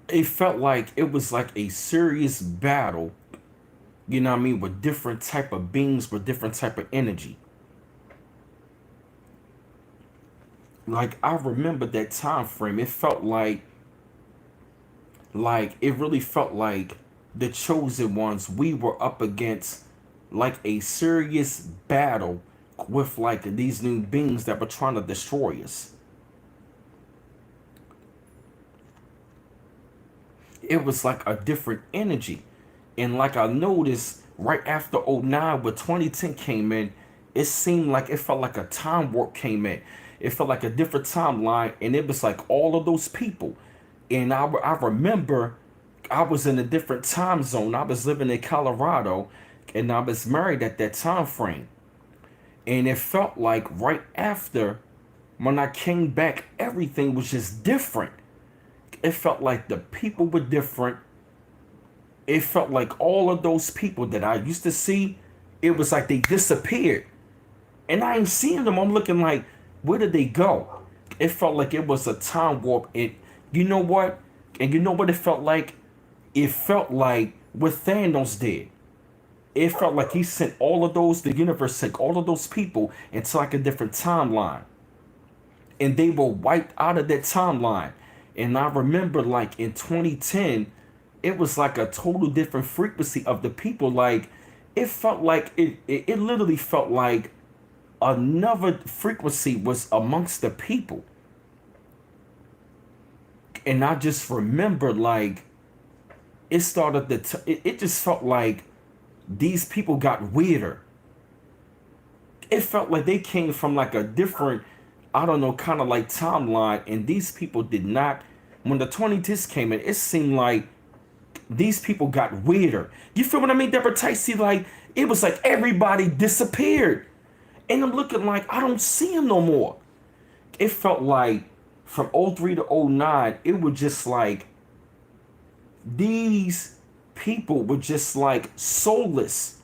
It felt like it was like a serious battle, you know what I mean, with different type of beings, with different type of energy. Like I remember that time frame. It felt like it really felt like the chosen ones, we were up against like a serious battle with like these new beings that were trying to destroy us. It was like a different energy. And like I noticed right after '09, when 2010 came in, it seemed like it felt like a time warp came in. It felt like a different timeline. And it was like all of those people. And I remember I was in a different time zone. I was living in Colorado and I was married at that time frame. And it felt like right after when I came back, everything was just different. It felt like the people were different. It felt like all of those people that I used to see, it was like they disappeared. And I ain't seeing them. I'm looking like, where did they go? It felt like it was a time warp. You know what? And you know what it felt like? It felt like what Thanos did. It felt like he sent all of those, the universe sent all of those people into like a different timeline. And they were wiped out of that timeline. And I remember like in 2010, it was like a total different frequency of the people. Like it felt like it literally felt like another frequency was amongst the people. And I just remember like it started it just felt like these people got weirder. It felt like they came from like a different, I don't know, kind of like timeline. And these people did not, when the 2010s came in, it seemed like these people got weirder. You feel what I mean, Deborah Ticey? Like, it was like everybody disappeared. And I'm looking like, I don't see them no more. It felt like from '03 to '09, it was just like these people were just like soulless.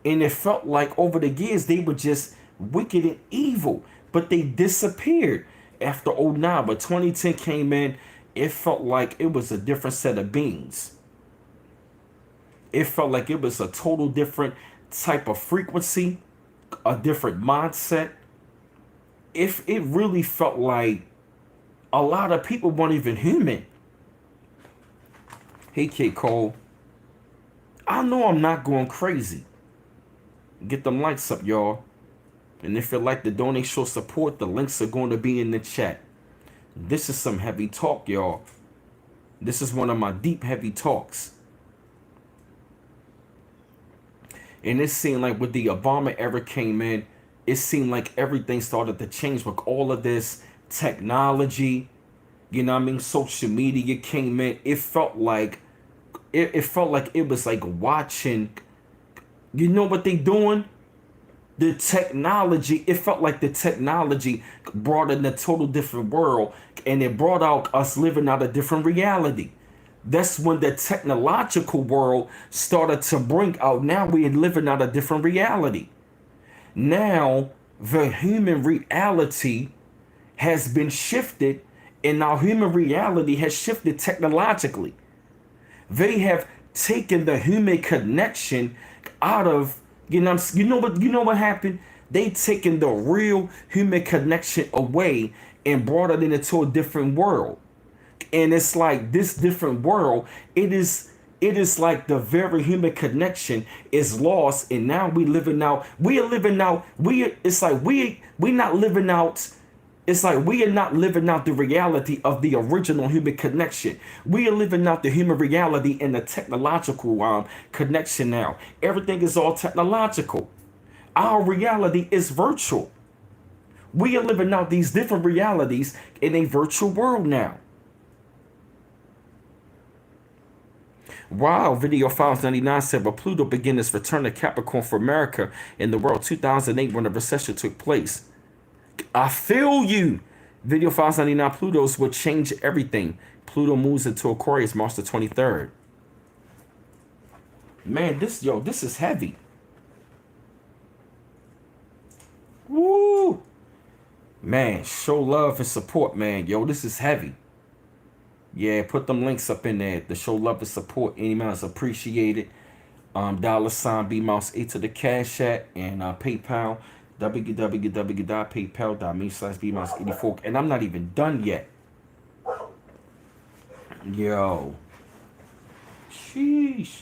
And it felt like over the years, they were just wicked and evil. But they disappeared after '09. But 2010 came in, it felt like it was a different set of beings. It felt like it was a total different type of frequency, a different mindset. If it really felt like a lot of people weren't even human. Hey, K. Cole, I know I'm not going crazy. Get them likes up, y'all. And if you'd like to donate, show support, the links are going to be in the chat. This is some heavy talk, y'all. This is one of my deep, heavy talks. And it seemed like with the Obama era came in, it seemed like everything started to change with all of this technology. You know what I mean? Social media came in. It felt like it was like watching. You know what they doing? The technology, it felt like the technology brought in a total different world, and it brought out us living out a different reality. That's when the technological world started to bring out, now we're living out a different reality. Now the human reality has been shifted, and our human reality has shifted technologically. They have taken the human connection out of, you know what happened? They taken the real human connection away and brought it into a different world. And it's like this different world, it is like the very human connection is lost, and now we are living out, it's like we not living out, it's like we are not living out the reality of the original human connection. We are living out the human reality in the technological connection now. Everything is all technological. Our reality is virtual. We are living out these different realities in a virtual world now. Wow, Video Files 99 said, but Pluto began its return to Capricorn for America in the world 2008 when the recession took place. I feel you. Video Files 99 Pluto's will change everything. Pluto moves into Aquarius March the 23rd. Man, this is heavy. Woo! Man, show love and support, man. Yo, this is heavy. Yeah, put them links up in there. The show love and support. Any amount is appreciated. $sign B Mouse 8 to the Cash App and PayPal. www.paypal.me/B Mouse 84. And I'm not even done yet. Yo. Sheesh.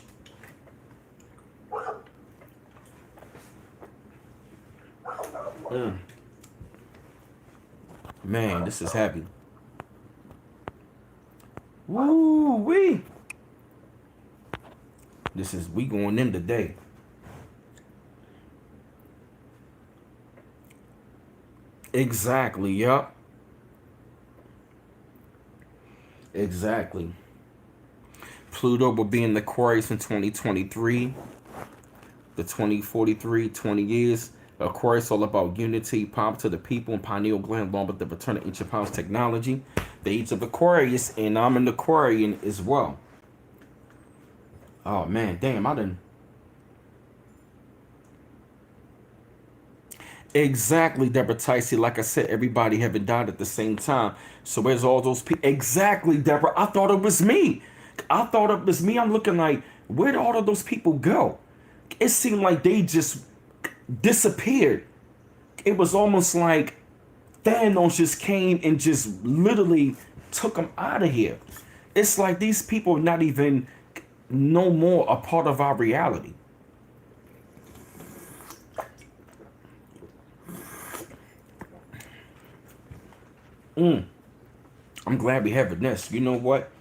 Man, this is heavy. Woo wee. We going in today. Exactly, yup. Exactly. Pluto will be in the Aquarius in 2023, the 2043, 20 years. Aquarius all about unity, power to the people, and pineal gland, along with the return of ancient powers technology. The age of Aquarius, and I'm an Aquarian as well. Oh man, damn, I didn't. Exactly, Deborah Ticey. Like I said, everybody haven't died at the same time. So where's all those people? Exactly, Deborah. I thought it was me. I thought it was me. I'm looking like, where did all of those people go? It seemed like they just disappeared. It was almost like Thanos just came and just literally took them out of here. It's like these people are not even no more a part of our reality. I'm glad we having this. You know what?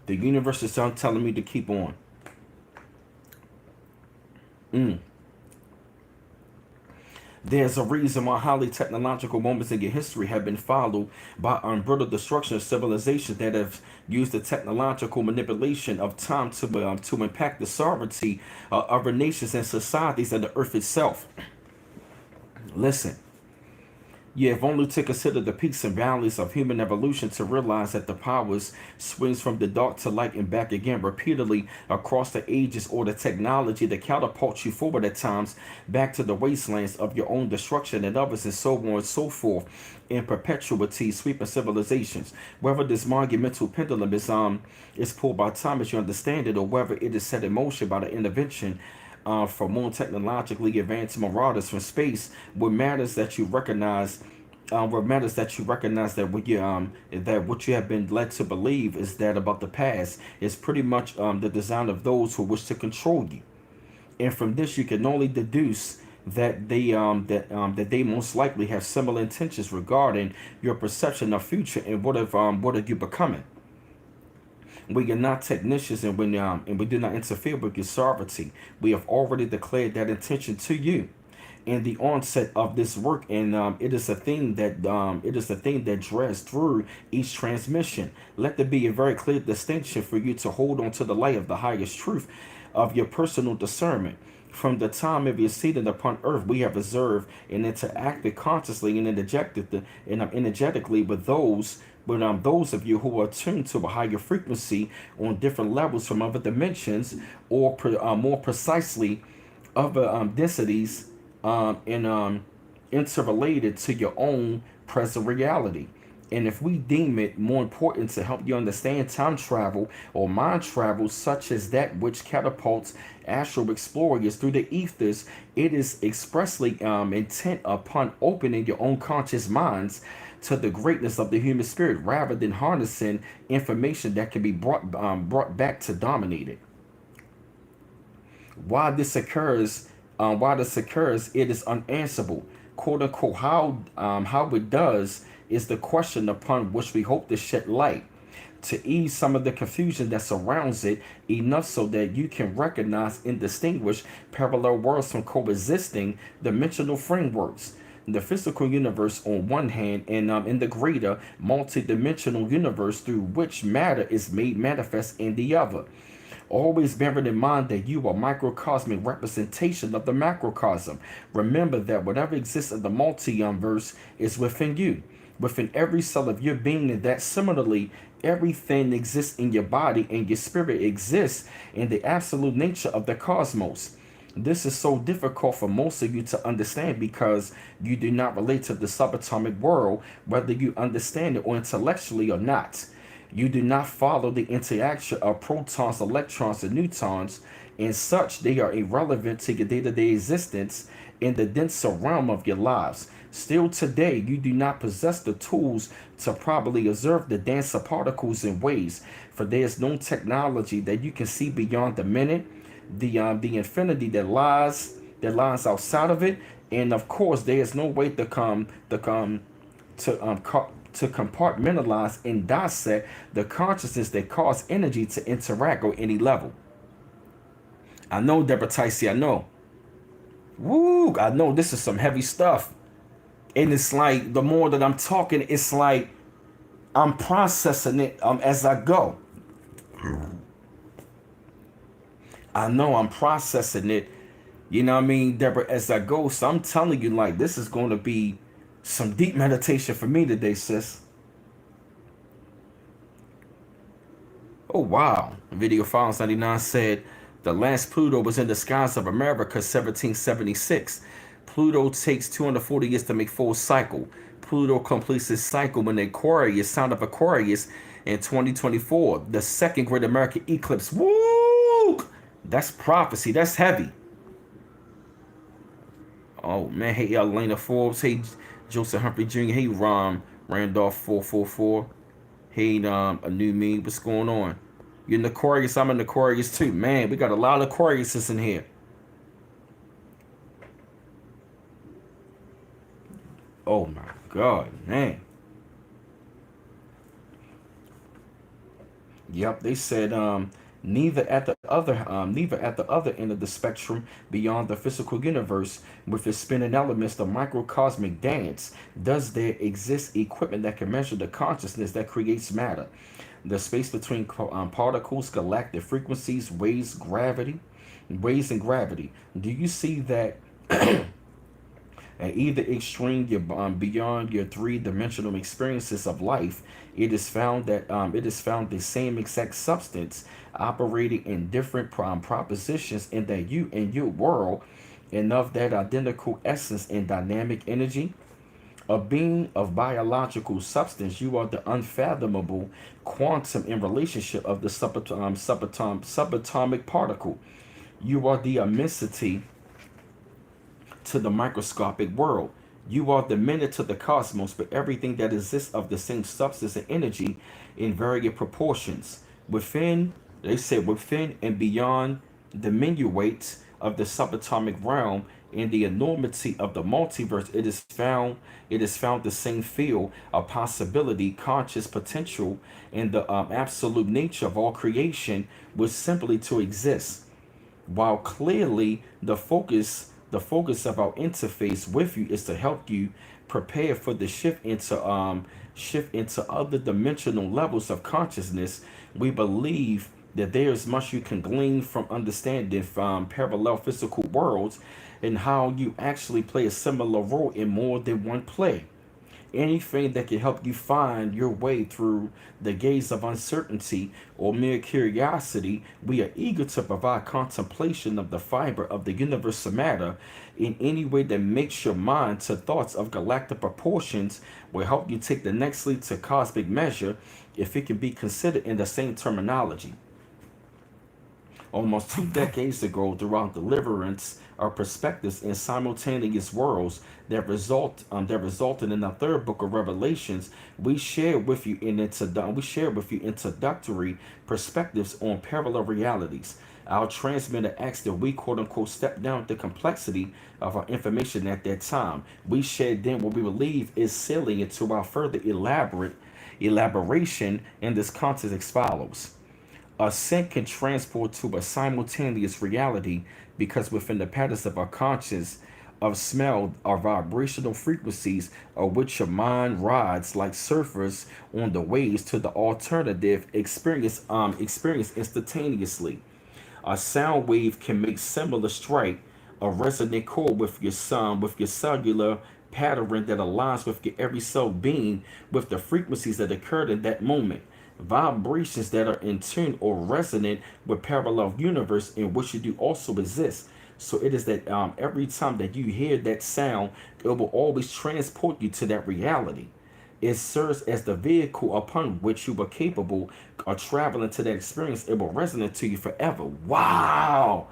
The universe is telling me to keep on. There's a reason why highly technological moments in your history have been followed by unbridled destruction of civilizations that have used the technological manipulation of time to impact the sovereignty of other nations and societies and the earth itself. Listen, you have only to consider the peaks and valleys of human evolution to realize that the powers swings from the dark to light and back again repeatedly across the ages, or the technology that catapults you forward at times back to the wastelands of your own destruction and others, and so on and so forth, in perpetuity sweeping civilizations. Whether this monumental pendulum is pulled by time as you understand it, or whether it is set in motion by the intervention for more technologically advanced marauders from space, what matters that you recognize that what you have been led to believe is that about the past is pretty much the design of those who wish to control you. And from this you can only deduce that they most likely have similar intentions regarding your perception of future and what are you becoming. We are not technicians, and we do not interfere with your sovereignty. We have already declared that intention to you in the onset of this work, and it is a thing that dreads through each transmission. Let there be a very clear distinction for you to hold on to the light of the highest truth of your personal discernment. From the time of your seated upon earth, we have observed and interacted consciously and energetically with those of you who are tuned to a higher frequency on different levels from other dimensions, or more precisely, other densities, and interrelated to your own present reality. And if we deem it more important to help you understand time travel or mind travel, such as that which catapults astral explorers through the ethers, it is expressly intent upon opening your own conscious minds to the greatness of the human spirit, rather than harnessing information that can be brought back to dominate it. Why this occurs, it is unanswerable. "Quote unquote," how it does is the question upon which we hope to shed light to ease some of the confusion that surrounds it, enough so that you can recognize and distinguish parallel worlds from coexisting dimensional frameworks. The physical universe on one hand, and in the greater multi-dimensional universe through which matter is made manifest in the other. Always bearing in mind that you are a microcosmic representation of the macrocosm. Remember that whatever exists in the multiverse is within you, within every cell of your being, and that similarly everything exists in your body, and your spirit exists in the absolute nature of the cosmos. This is so difficult for most of you to understand because you do not relate to the subatomic world, whether you understand it or intellectually or not. You do not follow the interaction of protons, electrons, and neutrons, and such. They are irrelevant to your day-to-day existence in the denser realm of your lives. Still today, you do not possess the tools to properly observe the dance of particles and waves, for there is no technology that you can see beyond the minute, the infinity that lies outside of it, And of course, there is no way to compartmentalize and dissect the consciousness that causes energy to interact on any level. I know, Deborah Ticey, I know. Woo, I know this is some heavy stuff. And it's like the more that I'm talking, it's like I'm processing it as I go. I know I'm processing it, you know what I mean, Deborah, as I go. So I'm telling you, like, this is going to be some deep meditation for me today, sis. Oh, wow. Video Files 99 said the last Pluto was in the skies of America 1776. Pluto takes 240 years to make full cycle. Pluto completes its cycle when Aquarius, sign of Aquarius, in 2024. The second great American eclipse. Woo! That's prophecy. That's heavy. Oh, man. Hey, Elena Forbes. Hey, Joseph Humphrey Jr. Hey, Randolph 444. Hey, a new me. What's going on? You're in Aquarius. I'm in Aquarius too. Man, we got a lot of Aquariuses in here. Oh my God, man. Yep, they said neither at the other end of the spectrum beyond the physical universe with its spinning elements, the microcosmic dance, does there exist equipment that can measure the consciousness that creates matter. The space between particles, galactic frequencies, waves and gravity. Do you see that at either extreme, beyond your three-dimensional experiences of life, it is found the same exact substance operating in different propositions in that you and your world, and of that identical essence and dynamic energy. A being of biological substance, you are the unfathomable quantum in relationship of the subatomic particle. You are the immensity to the microscopic world. You are the minute to the cosmos, but everything that exists of the same substance and energy in various proportions. Within, they say, within and beyond the minuets of the subatomic realm in the enormity of the multiverse, it is found the same field of possibility, conscious potential, and the absolute nature of all creation was simply to exist. While clearly the focus of our interface with you is to help you prepare for the shift into other dimensional levels of consciousness. We believe that there is much you can glean from understanding from parallel physical worlds and how you actually play a similar role in more than one play. Anything that can help you find your way through the gaze of uncertainty or mere curiosity, we are eager to provide contemplation of the fiber of the universal matter in any way that makes your mind to thoughts of galactic proportions will help you take the next leap to cosmic measure if it can be considered in the same terminology. Almost 2 decades ago, throughout deliverance of perspectives in simultaneous worlds that resulted in the third book of Revelations, we share with you introductory perspectives on parallel realities. Our transmitter asked that we quote unquote step down the complexity of our information at that time. We shared then what we believe is salient to our further elaboration in this context as follows. A scent can transport to a simultaneous reality because within the patterns of our conscious of smell are vibrational frequencies of which your mind rides like surfers on the waves to the alternative experience instantaneously. A sound wave can make similar strike a resonant chord with your cellular pattern that aligns with your every cell being with the frequencies that occurred in that moment. Vibrations that are in tune or resonant with parallel universe in which you do also exist. So it is that every time that you hear that sound, it will always transport you to that reality. It serves as the vehicle upon which you were capable of traveling to that experience. It will resonate to you forever. Wow.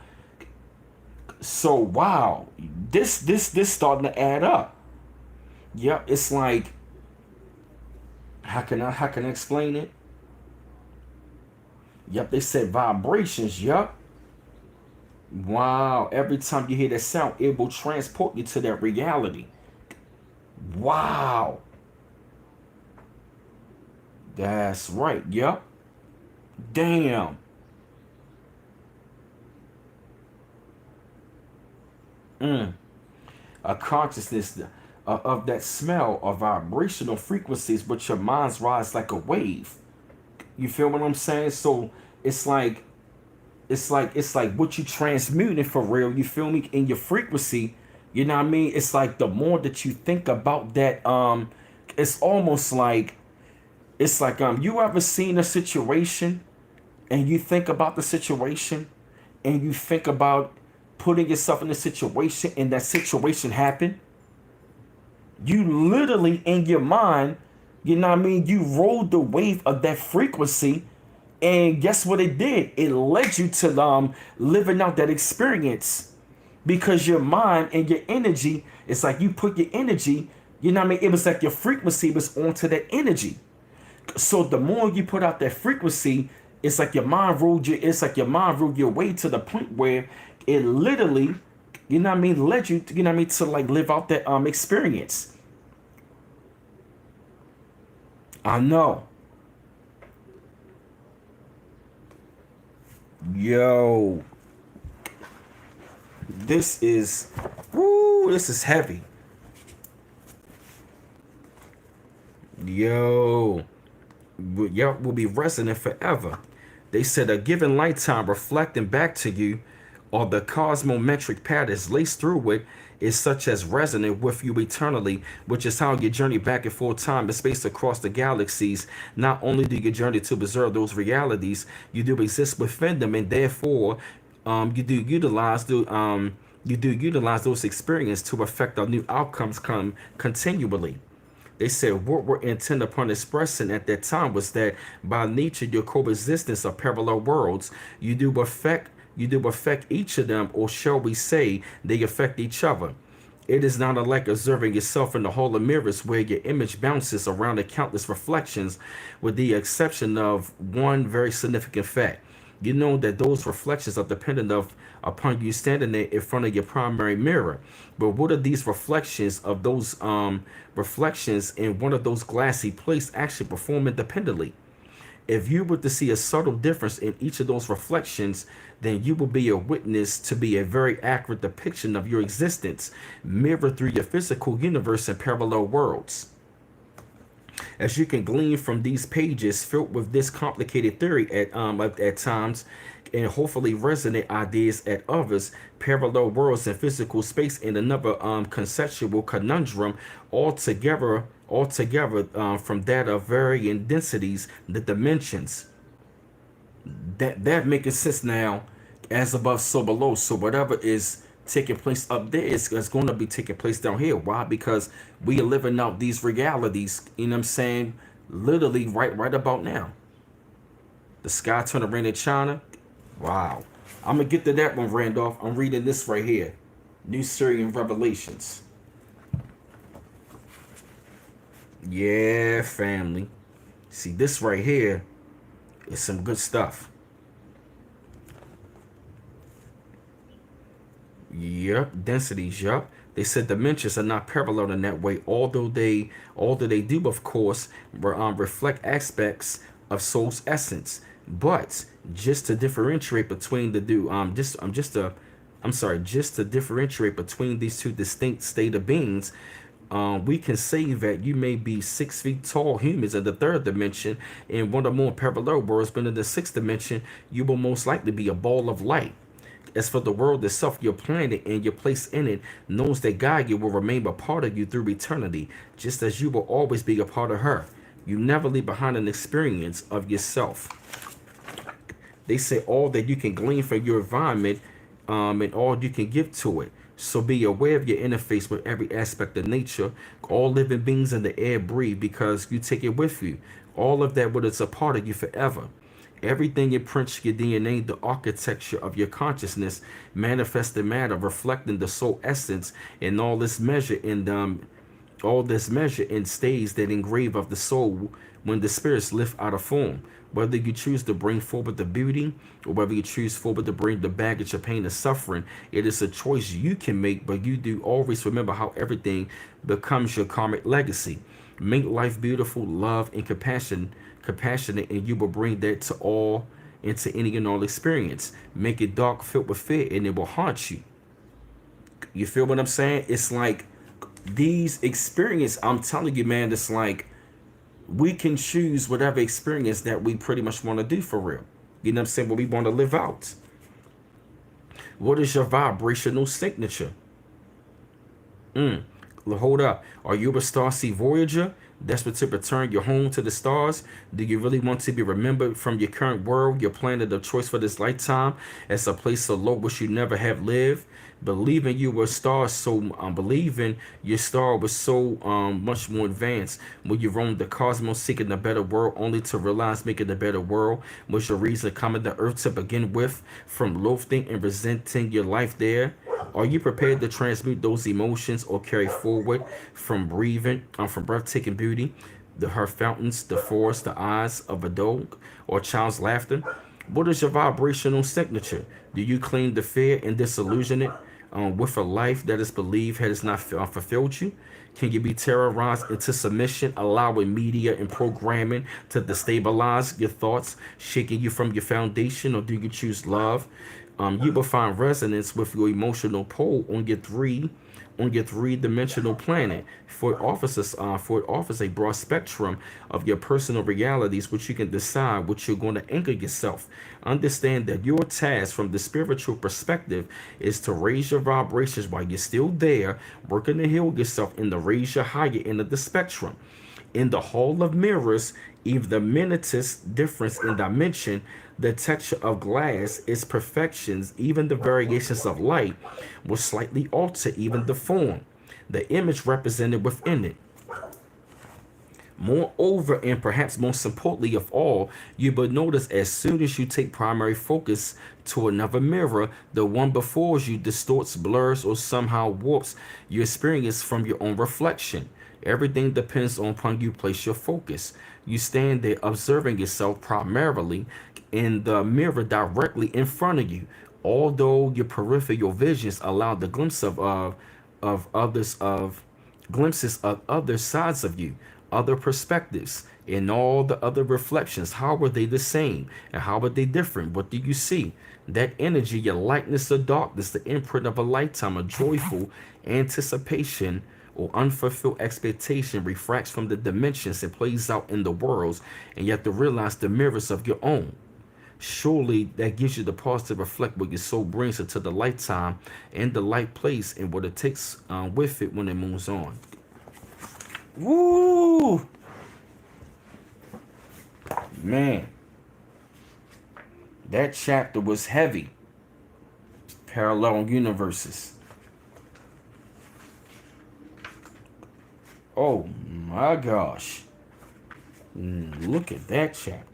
So wow, this starting to add up. Yep, it's like how can I explain it? Yep, they said vibrations. Yep. Wow. Every time you hear that sound, it will transport you to that reality. Wow. That's right. Yep. Damn. Mm. A consciousness of that smell of vibrational frequencies, but your mind's rise like a wave. You feel what I'm saying? So it's like it's like what you transmuting for real. You feel me? In your frequency, you know what I mean? It's like the more that you think about that, it's almost like you ever seen a situation and you think about the situation and you think about putting yourself in a situation and that situation happened. You literally in your mind, you know what I mean? You rode the wave of that frequency, and guess what it did? It led you to living out that experience because your mind and your energy, it's like you put your energy, you know what I mean? It was like your frequency was onto that energy. So the more you put out that frequency, it's like your mind ruled your way to the point where it literally, you know what I mean, led you, you know what I mean, to like live out that experience. I know. Yo, this is, woo, this is heavy. Yo, y'all will be resonant forever. They said a given lifetime reflecting back to you or the cosmometric patterns laced through it is such as resonant with you eternally, which is how you journey back and forth time and space across the galaxies. Not only do you journey to observe those realities, you do exist within them, and therefore, you do utilize those experiences to affect our new outcomes come continually. They said what we're intent upon expressing at that time was that by nature your coexistence of parallel worlds, you do affect each of them, or shall we say, they affect each other. It is not unlike observing yourself in the hall of mirrors where your image bounces around the countless reflections, with the exception of one very significant fact. You know that those reflections are dependent upon you standing there in front of your primary mirror. But what are these reflections of those reflections in one of those glassy plates actually perform independently? If you were to see a subtle difference in each of those reflections, then you will be a witness to be a very accurate depiction of your existence, mirrored through your physical universe and parallel worlds. As you can glean from these pages filled with this complicated theory at times, and hopefully resonant ideas at others, parallel worlds and physical space in another conceptual conundrum altogether from that of varying densities, the dimensions. That making sense now, as above, so below. So whatever is taking place up there is going to be taking place down here. Why? Because we are living out these realities. You know what I'm saying? Literally, right about now. The sky turned rain in China. Wow. I'm gonna get to that one, Randolph. I'm reading this right here. New Syrian Revelations. Yeah, family. See, this right here is some good stuff. Yep, densities. Yep. They said dimensions are not parallel in that way, although they do, of course, reflect aspects of soul's essence. But just to differentiate between the do, just to differentiate between these two distinct state of beings, we can say that you may be 6 feet tall humans in the third dimension, and one or more parallel worlds, but in the sixth dimension, you will most likely be a ball of light. As for the world itself, your planet and your place in it knows that Gaia will remain a part of you through eternity, just as you will always be a part of her. You never leave behind an experience of yourself. They say all that you can glean from your environment, and all you can give to it. So be aware of your interface with every aspect of nature, all living beings in the air breathe because you take it with you. All of that, what it's a part of you forever. Everything imprints your DNA, the architecture of your consciousness, manifested matter, reflecting the soul essence in all this measure in all this measure and stays that engrave of the soul when the spirits lift out of form. Whether you choose to bring forward the beauty or whether you choose forward to bring the baggage of pain and suffering, it is a choice you can make, but you do always remember how everything becomes your karmic legacy. Make life beautiful, love, and compassionate, and you will bring that to all into any and all experience. Make it dark, filled with fear, and it will haunt you. You feel what I'm saying? It's like these experience, I'm telling you, man, it's like we can choose whatever experience that we pretty much want to do for real. You know what I'm saying? What we want to live out. What is your vibrational signature? Hold up. Are you a Starseed Voyager, desperate to return your home to the stars? Do you really want to be remembered from your current world, your planet of choice for this lifetime, as a place so low which you never have lived? Believing you were a star, so believing your star was so much more advanced. When you roamed the cosmos seeking a better world, only to realize making a better world was your reason coming to Earth to begin with, from loathing and resenting your life there? Are you prepared to transmute those emotions or carry forward from from breathtaking beauty, her fountains, the forest, the eyes of a dog, or a child's laughter? What is your vibrational signature? Do you claim the fear and disillusion it with a life that is believed has not fulfilled you? Can you be terrorized into submission, allowing media and programming to destabilize your thoughts, shaking you from your foundation, or do you choose love? You will find resonance with your emotional pole on your three-dimensional planet, for it offers a broad spectrum of your personal realities, which you can decide what you're going to anchor yourself. Understand that your task from the spiritual perspective is to raise your vibrations while you're still there, working to heal yourself and to raise your higher end of the spectrum. In the Hall of Mirrors, even the minutest difference in dimension, the texture of glass, its perfections, even the variations of light, will slightly alter even the form, the image represented within it. Moreover, and perhaps most importantly of all, you will notice as soon as you take primary focus to another mirror, the one before you distorts, blurs, or somehow warps your experience from your own reflection. Everything depends on upon you place your focus. You stand there observing yourself primarily in the mirror directly in front of you. Although your peripheral visions allow the glimpses of other sides of you, other perspectives, and all the other reflections. How are they the same and how are they different? What do you see? That energy, your likeness or darkness, the imprint of a lifetime, a joyful anticipation or unfulfilled expectation refracts from the dimensions and plays out in the worlds, and you have to realize the mirrors of your own. Surely that gives you the pause to reflect what your soul brings into the lifetime and the light place and what it takes with it when it moves on. Woo! Man, that chapter was heavy. Parallel universes. Oh my gosh. Look at that chapter.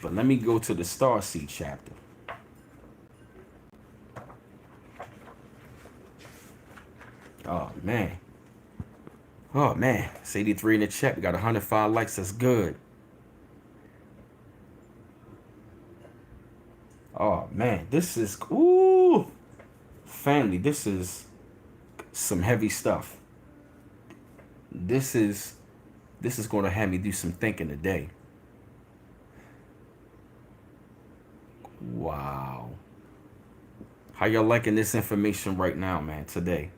But let me go to the Starseed chapter. Oh man. Oh man. It's 83 in the chat. We got 105 likes. That's good. Oh man. This is ooh. Family, this is some heavy stuff. This is going to have me do some thinking today. Wow. How y'all liking this information right now, man, today?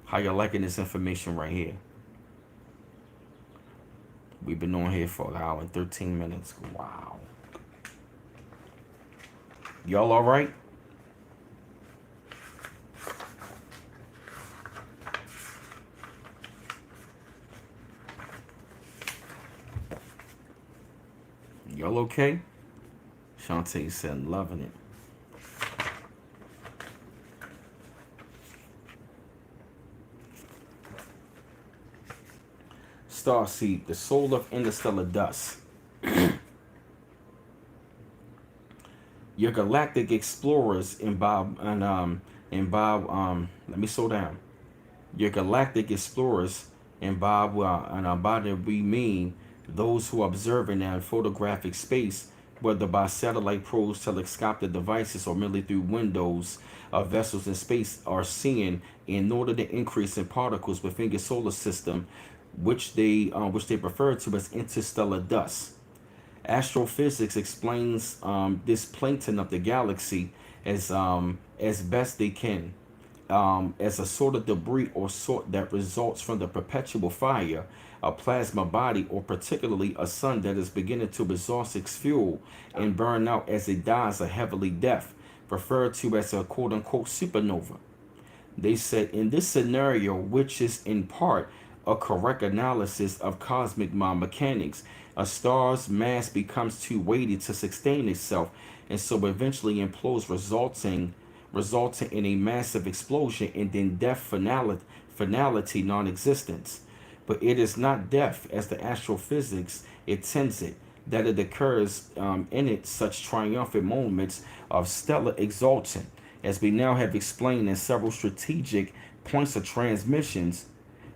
How y'all liking this information right here? We've been on here for an hour and 13 minutes. Wow. Y'all all right? Y'all okay? Shantae said, loving it. Starseed, the soul of interstellar dust. Your galactic explorers let me slow down. Your galactic explorers and by that we mean those who observe in photographic space, whether by satellite probes, telescopic devices, or merely through windows of vessels in space, are seeing in order to increase in particles within your solar system, which they refer to as interstellar dust. Astrophysics explains this plankton of the galaxy as best they can, as a sort of debris or sort that results from the perpetual fire, a plasma body, or particularly a sun that is beginning to exhaust its fuel and burn out as it dies a heavenly death, referred to as a quote unquote supernova. They said in this scenario, which is in part a correct analysis of cosmic mechanics, a star's mass becomes too weighty to sustain itself, and so eventually implodes, resulting in a massive explosion and then death, finality, non-existence. But it is not death as the astrophysics intends it, that it occurs in it such triumphant moments of stellar exaltation, as we now have explained in several strategic points of transmissions.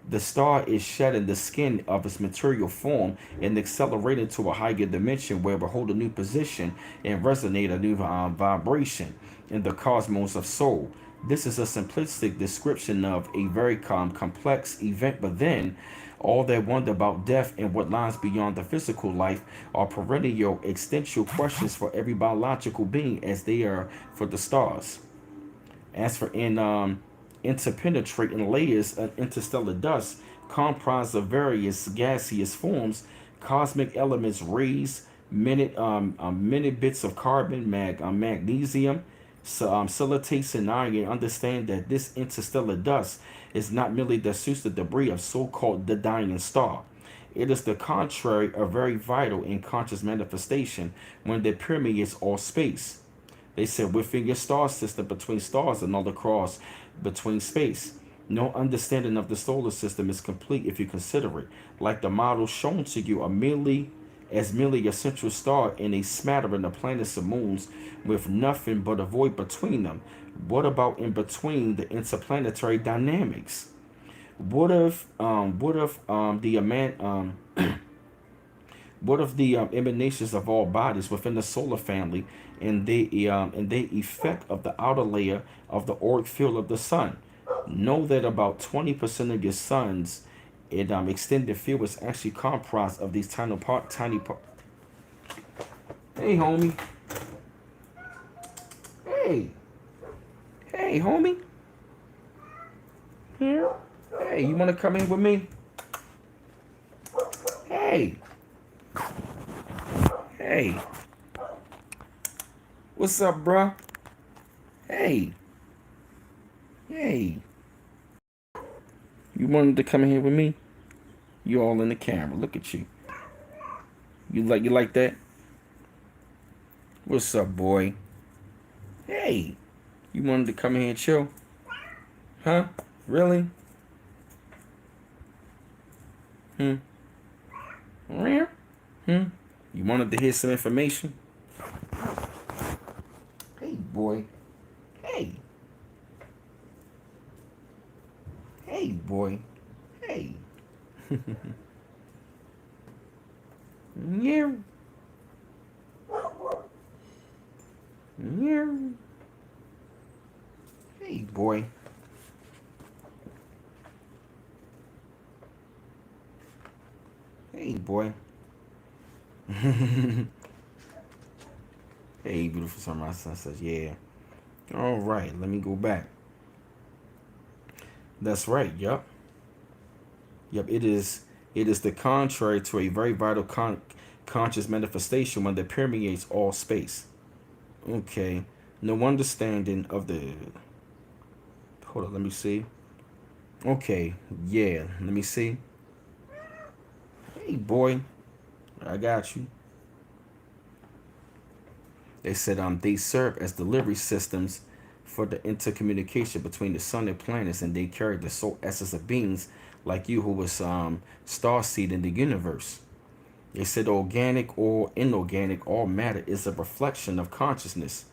The star is shedding the skin of its material form and accelerating to a higher dimension where it will hold a new position and resonate a new vibration in the cosmos of soul. This is a simplistic description of a very complex event, but then all that wonder about death and what lies beyond the physical life are perennial existential questions for every biological being as they are for the stars. As for interpenetrating layers of interstellar dust comprised of various gaseous forms, cosmic elements, rays, minute bits of carbon, magnesium, silicates, and iron, understand that this interstellar dust is not merely the the debris of so-called the dying star. It is the contrary, a very vital and conscious manifestation when it permeates all space. They said within your star system, between stars and all across between space. No understanding of the solar system is complete if you consider it, like the model shown to you, merely a central star and a smattering of planets and moons with nothing but a void between them. What about in between the interplanetary dynamics? What if the what of the emanations of all bodies within the solar family and the effect of the outer layer of the auric field of the sun? Know that about 20% of your sun's extended field is actually comprised of these tiny part. Hey, homie. Hey. Hey, homie. Here. Hey, you want to come in with me? Hey. Hey. What's up, bruh? Hey. Hey. You wanted to come in here with me? You all in the camera. Look at you. You like that? What's up, boy? Hey. You wanted to come in here and chill? Huh? Really? Hmm. Where? Hmm. You wanted to hear some information? Hey, boy. Hey. Hey, boy. Hey. Yeah. Yeah. Hey, boy. Hey, boy. Hey, beautiful sunrise sunset. Yeah. All right. Let me go back. That's right. Yup. Yep. It is. It is the contrary to a very vital conscious manifestation when it permeates all space. Okay. No understanding of the. Hold on. Let me see. Okay. Yeah. Let me see. Hey, boy. I got you. They said they serve as delivery systems for the intercommunication between the sun and planets, and they carry the soul essence of beings like you who was star seed in the universe. They said organic or inorganic, all matter is a reflection of consciousness.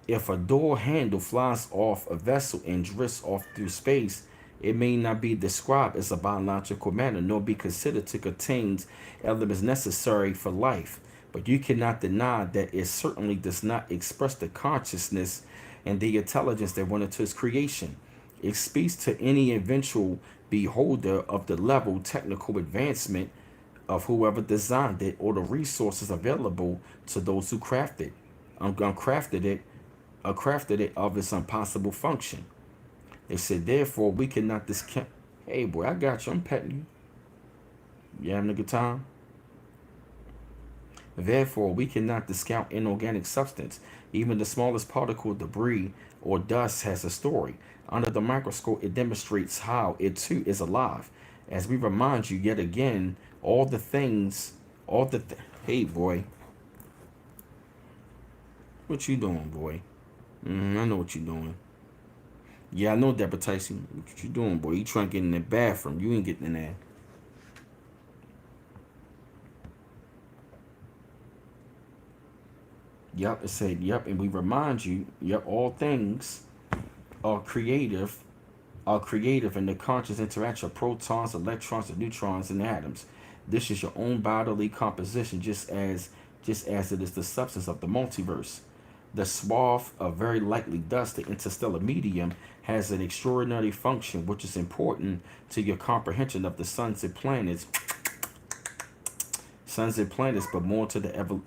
If a door handle flies off a vessel and drifts off through space, it may not be described as a biological matter, nor be considered to contain elements necessary for life. But you cannot deny that it certainly does not express the consciousness and the intelligence that went into its creation. It speaks to any eventual beholder of the level technical advancement of whoever designed it or the resources available to those who crafted it of its impossible function. They said, therefore, we cannot discount. Hey, boy, I got you. I'm petting you. You having a good time? Therefore, we cannot discount inorganic substance. Even the smallest particle of debris or dust has a story. Under the microscope, it demonstrates how it too is alive. As we remind you yet again, all the things, hey, boy, what you doing, boy? I know what you doing. Yeah, I know, Deborah Tyson. What you doing, boy? You trying to get in the bathroom. You ain't getting in there. Yep, it said, yep, and we remind you, yep, all things are creative, in the conscious interaction of protons, electrons, and neutrons, and atoms. This is your own bodily composition, just as it is the substance of the multiverse. The swath of very likely dust, the interstellar medium, has an extraordinary function which is important to your comprehension of the suns and planets, but more to the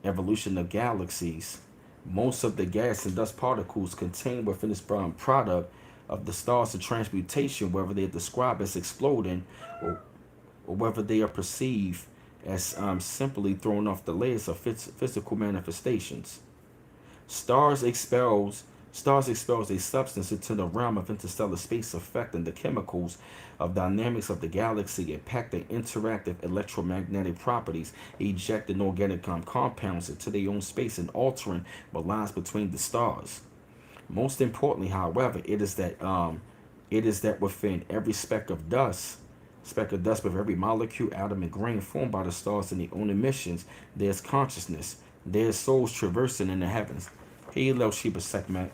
evolution of galaxies. Most of the gas and dust particles contained within this product of the stars of transmutation, whether they are described as exploding or whether they are perceived as simply thrown off the layers of physical manifestations. Stars expels Stars expels a substance into the realm of interstellar space, affecting the chemicals of dynamics of the galaxy, impacting interactive electromagnetic properties, ejecting organic compounds into their own space, and altering what lies between the stars. Most importantly, however, it is that within every speck of dust with every molecule, atom, and grain formed by the stars in their own emissions, there's consciousness. There's souls traversing in the heavens. Hey, little Sheba Sekmet.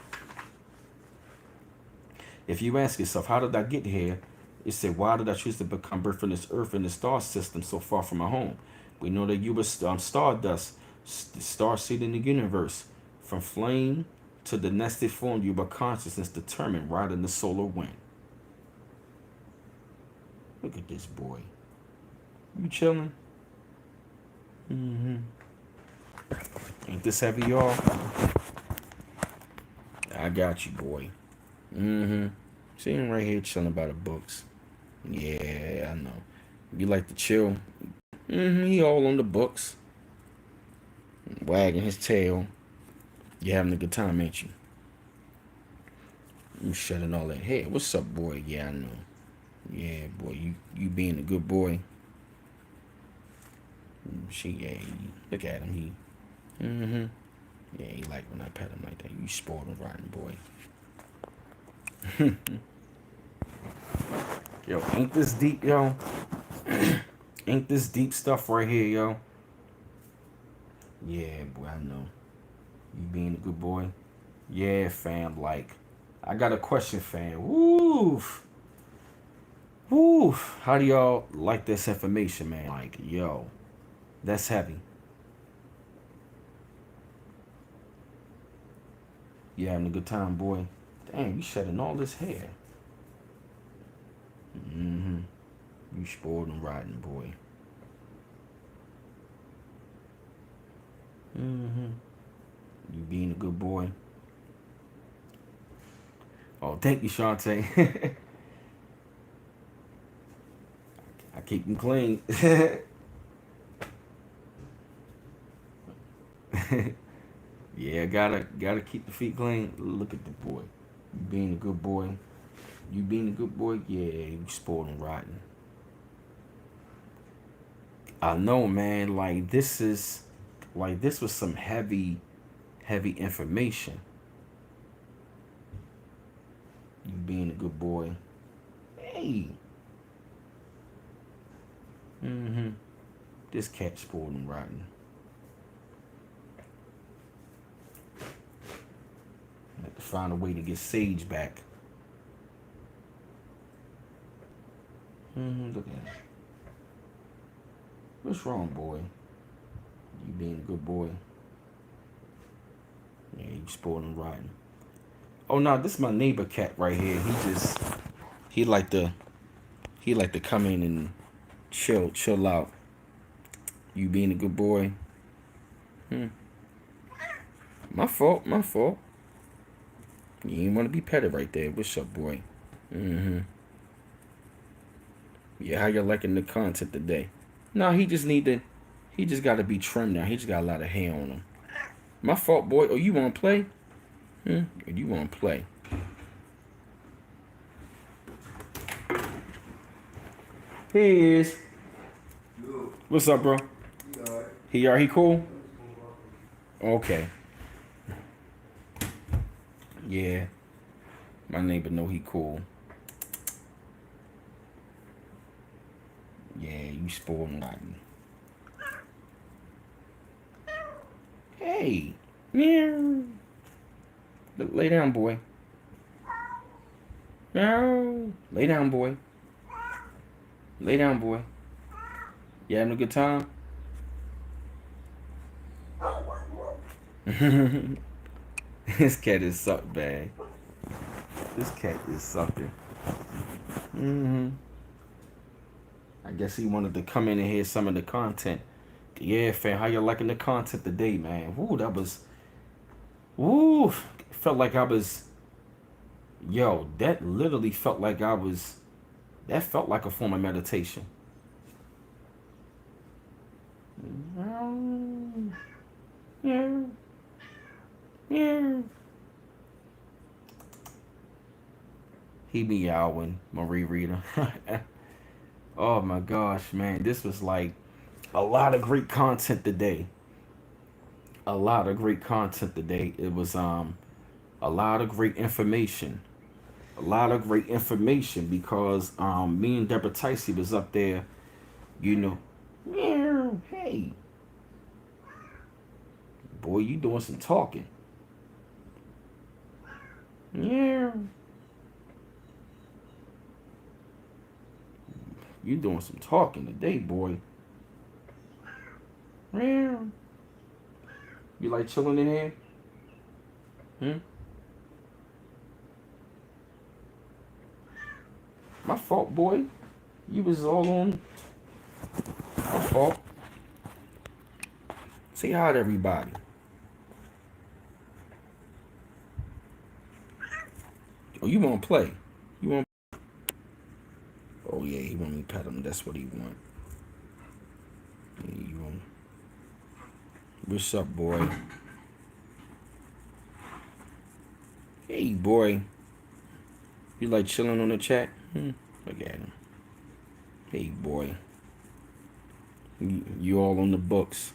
If you ask yourself, how did I get here? You say, why did I choose to become birthed from this earth and the star system so far from my home? We know that you were stardust, star seed in the universe. From flame to the nested form, you were consciousness determined right in the solar wind. Look at this boy. You chilling? Ain't this heavy, y'all? I got you, boy. See him right here chilling by the books. Yeah, I know. You like to chill? He all on the books, wagging his tail. You having a good time, ain't you? You shedding all that hair. What's up, boy? Yeah, I know. Yeah, boy, you being a good boy. Yeah, look at him. Yeah, he like when I pet him like that. You spoiled and rotten, boy. Yo, ain't this deep, yo? Ain't this deep stuff right here, yo? Yeah, boy, I know. You being a good boy? Yeah, fam. Like, I got a question, fam. Woof. Woof. How do y'all like this information, man? Like, yo, that's heavy. You having a good time, boy? Dang, you shedding all this hair. You spoiled and rotten, boy. You being a good boy. Oh, thank you, Shantae. I keep them clean. Yeah, gotta keep the feet clean. Look at the boy. You being a good boy. You being a good boy. Yeah, you spoiled and rotten. I know, man. This was some heavy, heavy information. You being a good boy. Hey. This cat spoiled and rotten. I have to find a way to get Sage back. Look at him. What's wrong, boy? You being a good boy. Yeah, you spoiled and rotten. Oh no, this is my neighbor cat right here. He like to come in and chill out. You being a good boy. My fault. You ain't want to be petted right there. What's up, boy? Yeah, how you liking the content today? No, he just got to be trimmed now. He just got a lot of hair on him. My fault, boy. Oh, you want to play? You want to play? Here he is. What's up, bro? He cool? Okay. Yeah. My neighbor know he cool. Yeah, you spoiled rotten. Hey. Yeah. Lay down, boy. No. Lay down, boy. Lay down, boy. You having a good time? This cat is sucked bad. This cat is sucking. I guess he wanted to come in and hear some of the content. Yeah, fam, how you liking the content today, man? Woo, that was... Woo! Felt like I was... Yo, that literally felt like I was... That felt like a form of meditation. Yeah. He meowing, Marie Rita. Oh my gosh, man. This was like a lot of great content today. A lot of great content today. It was a lot of great information. A lot of great information because me and Deborah Ticey was up there, you know. Yeah, hey. Boy, you doing some talking. Yeah. You doing some talking today, boy. Yeah. You like chilling in here? My fault, boy. You was all on. My fault. Say hi to everybody. Oh, you want to play? You want? Oh yeah, he want me to pet him. That's what he want. Yeah, you want? What's up, boy? Hey, boy. You like chilling on the chat? Look at him. Hey, boy. You all on the books.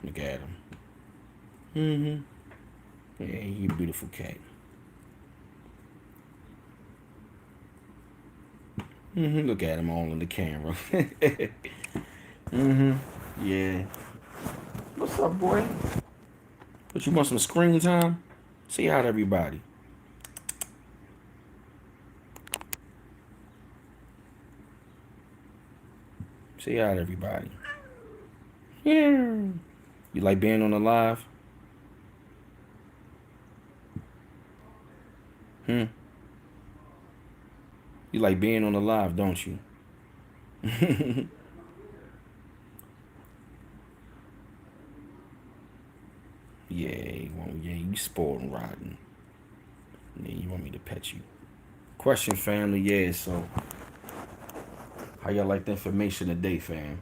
Look at him. Yeah, you beautiful cat. Look at him all in the camera. Yeah. What's up, boy? But you want some screen time? Say hi to everybody. Say hi to everybody. Yeah. You like being on the live? You like being on the live, don't you? Yeah, you spoiled and rotten. Yeah, you want me to pet you. Question, family, yeah, so how y'all like the information today, fam?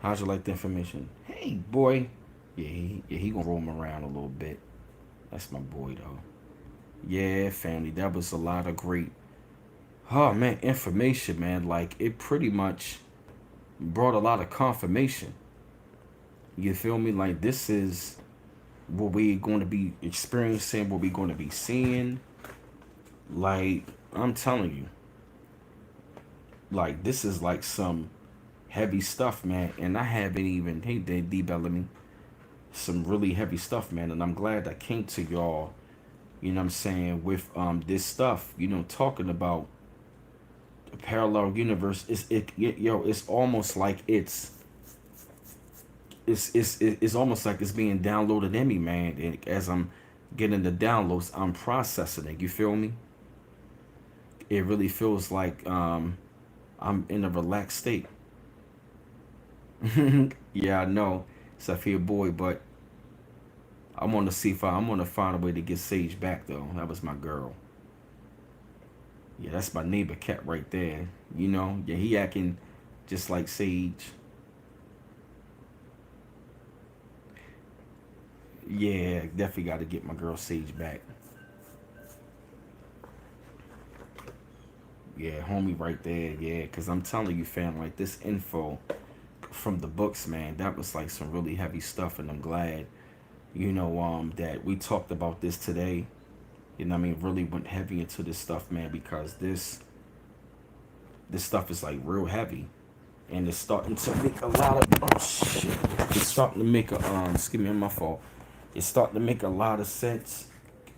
How'd you like the information? Hey, boy. Yeah, he gonna roam around a little bit. That's my boy, though. Yeah, family, that was a lot of great, oh, man, information, man. Like, it pretty much brought a lot of confirmation. You feel me? Like, this is what we're going to be experiencing, what we're going to be seeing. Like, I'm telling you. Like, this is like some heavy stuff, man. And I haven't even, hey, D Bellamy, some really heavy stuff, man. And I'm glad I came to y'all, you know what I'm saying, with this stuff, you know, talking about the parallel universe. It's almost like it's almost like it's being downloaded in me, man. And as I'm getting the downloads, I'm processing it. You feel me? It really feels like I'm in a relaxed state. Yeah, I know. It's a fear boy, but I'm gonna find a way to get Sage back though. That was my girl. Yeah, that's my neighbor cat right there. You know, yeah, he acting just like Sage. Yeah, definitely got to get my girl Sage back. Yeah, homie right there. Yeah, because I'm telling you, fam, like this info from the books, man, that was like some really heavy stuff. And I'm glad, you know, that we talked about this today. You know what I mean? Really went heavy into this stuff, man, because this stuff is like real heavy. And it's starting to make a lot of, oh shit. It's starting to make a, excuse me, my fault. It's starting to make a lot of sense.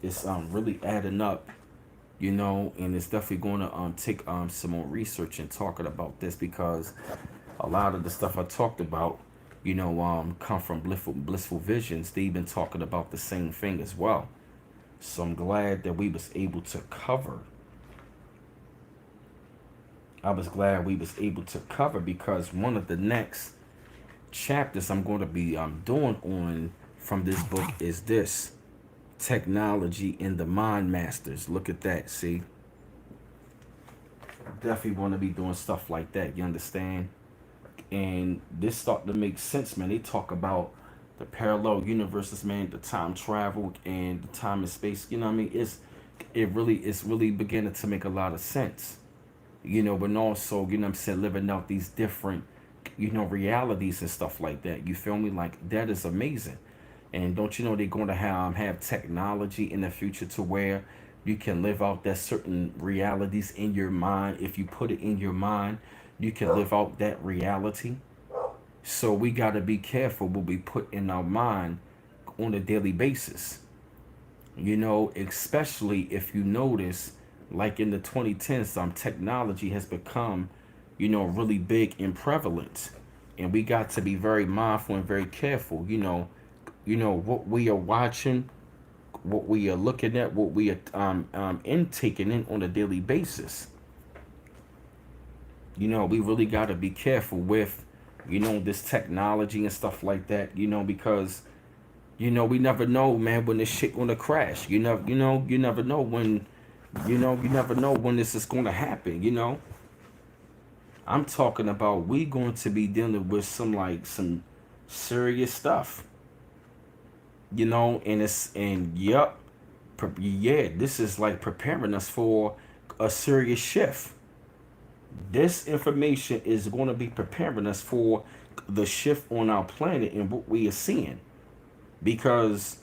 It's really adding up, you know, and it's definitely going to take some more research and talking about this, because a lot of the stuff I talked about, you know, come from blissful visions. They've been talking about the same thing as well. So I'm glad that we was able to cover. I was glad we was able to cover, because one of the next chapters I'm going to be doing on from this book is this technology in the mind masters. Look at that. See, definitely want to be doing stuff like that. You understand? And this starting to make sense, man. They talk about the parallel universes, man, the time travel and the time and space. You know what I mean? It's really beginning to make a lot of sense. You know, but also, you know what I'm saying, living out these different, you know, realities and stuff like that. You feel me? Like that is amazing. And don't you know they're going to have technology in the future to where you can live out that certain realities in your mind. If you put it in your mind, you can live out that reality. So we got to be careful what we put in our mind on a daily basis. You know, especially if you notice, like in the 2010s, some technology has become, you know, really big and prevalent. And we got to be very mindful and very careful, you know what we are watching, what we are looking at, what we are intaking in on a daily basis. You know, we really got to be careful with, you know, this technology and stuff like that, you know, because, you know, we never know, man, when this shit gonna crash. You never know when, you never know when this is gonna happen, you know. I'm talking about we going to be dealing with some serious stuff, you know, and yep, yeah, this is like preparing us for a serious shift. This information is going to be preparing us for the shift on our planet and what we are seeing. Because,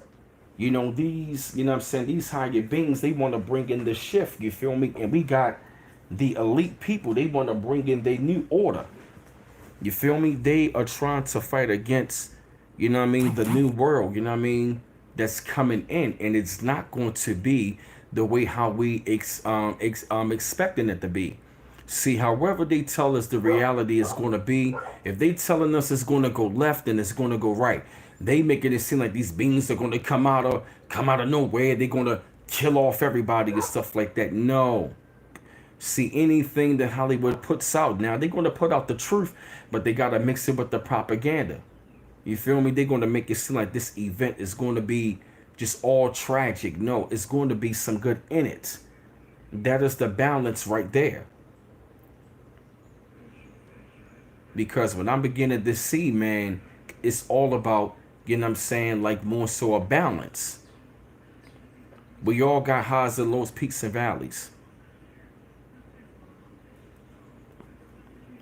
you know, these, you know what I'm saying, these higher beings, they want to bring in the shift, you feel me? And we got the elite people, they want to bring in their new order. You feel me? They are trying to fight against, you know what I mean, the new world, you know what I mean, that's coming in. And it's not going to be the way how we expecting it to be. See, however they tell us the reality is going to be, if they telling us it's going to go left, then it's going to go right. They making it seem like these beings are going to come out of nowhere. They're going to kill off everybody and stuff like that. No. See, anything that Hollywood puts out now, they're going to put out the truth, but they got to mix it with the propaganda. You feel me? They're going to make it seem like this event is going to be just all tragic. No, it's going to be some good in it. That is the balance right there. Because when I'm beginning to see, man, it's all about, you know what I'm saying, like more so a balance. We all got highs and lows, peaks and valleys.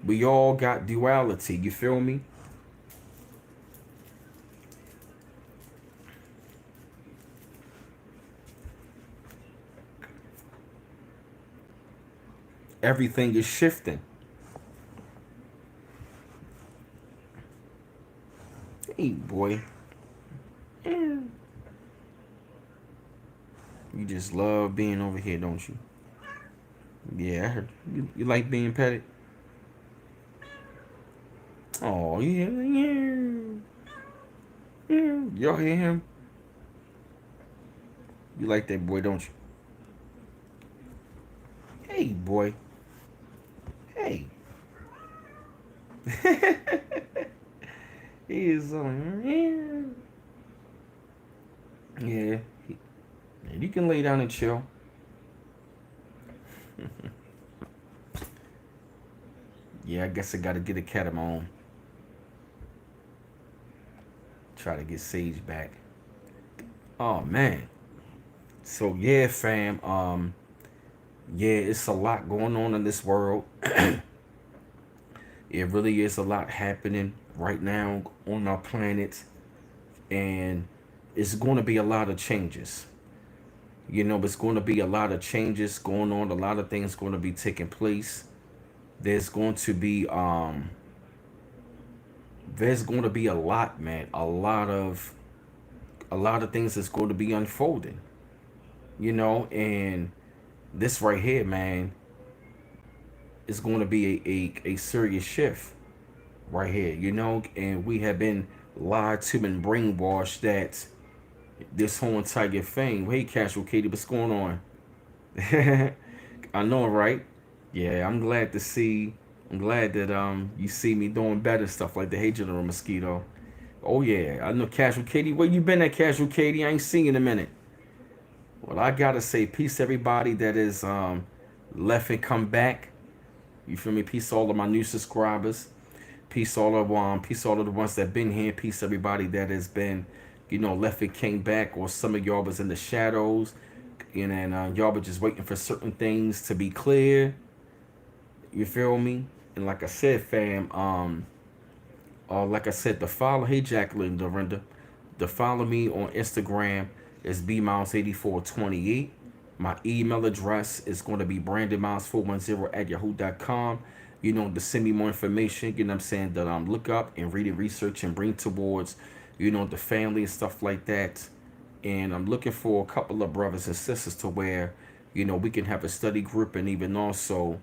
We all got duality, you feel me? Everything is shifting. Hey, boy. Yeah. You just love being over here, don't you? Yeah, I heard. You like being petted? Oh, yeah, yeah. Yeah. Y'all hear him? You like that boy, don't you? Hey, boy. Hey. He is yeah. Yeah. You can lay down and chill. Yeah, I guess I gotta get a cat of my own. Try to get Sage back. Oh man. So yeah, fam. Yeah, it's a lot going on in this world. It really is a lot happening right now on our planet, and it's going to be a lot of changes. It's going to be a lot of changes going on. A lot of things going to be taking place. There's going to be there's going to be a lot, man. A lot of things that's going to be unfolding. And this right here, man, is going to be a serious shift right here. And we have been lied to and brainwashed that this whole entire thing. Hey, Casual Katie, what's going on? I know, right? Yeah, I'm glad to see. I'm glad that you see me doing better stuff like the Hey General Mosquito. Oh yeah, I know Casual Katie. Where you been at, Casual Katie? I ain't seen you in a minute. Well, I gotta say peace to everybody that is left and come back. You feel me? Peace to all of my new subscribers. Peace all of the ones that been here. Peace to everybody that has been, left and came back, or some of y'all was in the shadows, and y'all were just waiting for certain things to be clear. You feel me? And like I said, fam, like I said, hey Jacqueline Dorinda, the follow me on Instagram is bmiles8428. My email address is going to be brandonmiles410 at yahoo.com. To send me more information, what I'm saying, that look up and read and research and bring towards, the family and stuff like that. And I'm looking for a couple of brothers and sisters to where, we can have a study group, and even also,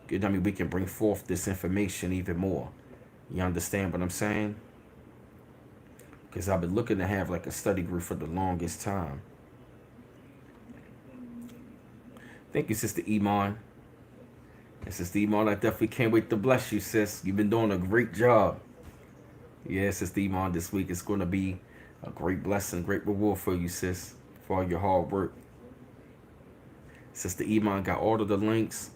we can bring forth this information even more. You understand what I'm saying? Because I've been looking to have like a study group for the longest time. Thank you, Sister Iman. And Sister Iman, I definitely can't wait to bless you, sis. You've been doing a great job. Yeah, Sister Iman, this week is going to be a great blessing, great reward for you, sis, for all your hard work. Sister Iman got all of the links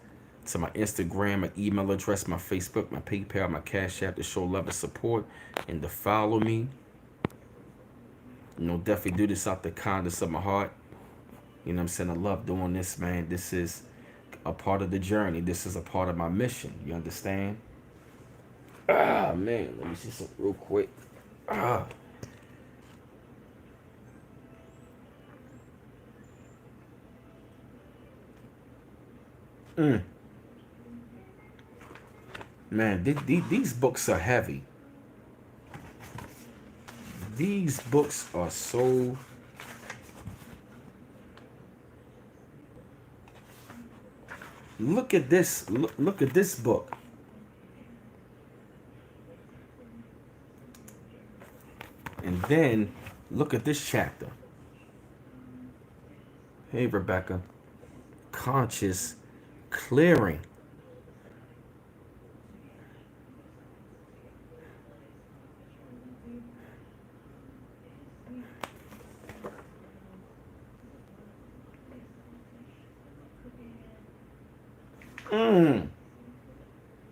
to my Instagram, my email address, my Facebook, my PayPal, my Cash App to show love and support and to follow me. Definitely do this out the kindness of my heart. I'm saying? I love doing this, man. This is a part of the journey. This is a part of my mission. You understand? Ah, man. Let me see something real quick. Ah. Man, these books are heavy. These books are so... Look at this. Look at this book. And then look at this chapter. Hey, Rebecca. Conscious clearing.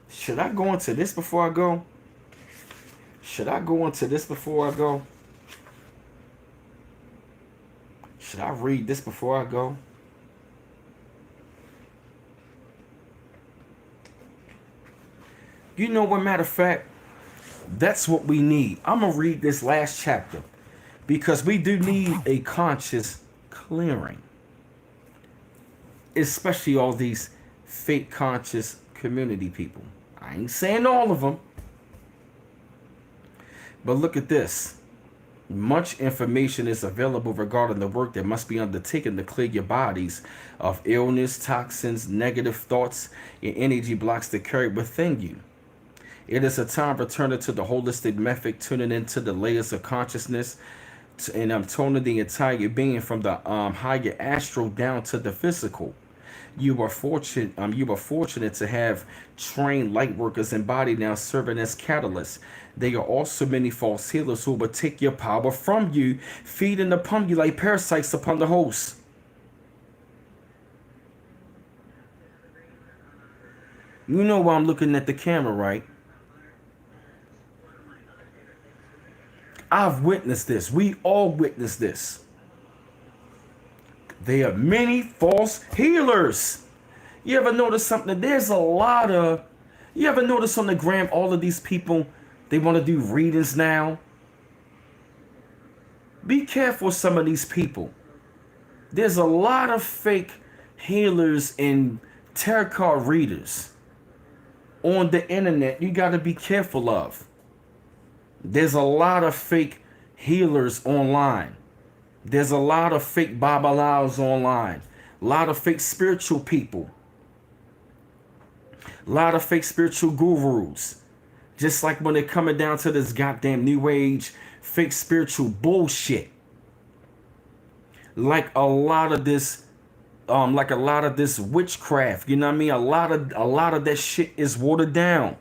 Should I go into this before I go? Should I go into this before I go? Should I read this before I go? You know what, matter of fact, that's what we need. I'm going to read this last chapter because we do need a conscious clearing. Especially all these fake conscious community people. I ain't saying all of them. But look at this. Much information is available regarding the work that must be undertaken to clear your bodies of illness, toxins, negative thoughts, and energy blocks that carry within you. It is a time returning to the holistic method, tuning into the layers of consciousness, and I'm toning the entire being from the higher astral down to the physical. You are fortunate. You are fortunate to have trained light workers embodied now serving as catalysts. There are also many false healers who will take your power from you, feeding upon you like parasites upon the host. You know why I'm looking at the camera, right? I've witnessed this. We all witnessed this. There are many false healers. You ever notice something? There's a lot of. You ever notice on the gram all of these people, they want to do readings now? Be careful with some of these people. There's a lot of fake healers and tarot card readers on the internet. You got to be careful of. There's a lot of fake healers online. There's a lot of fake babalaos online. A lot of fake spiritual people. A lot of fake spiritual gurus. Just like when they're coming down to this goddamn new age fake spiritual bullshit. Like a lot of this witchcraft, you know what I mean? A lot of that shit is watered down.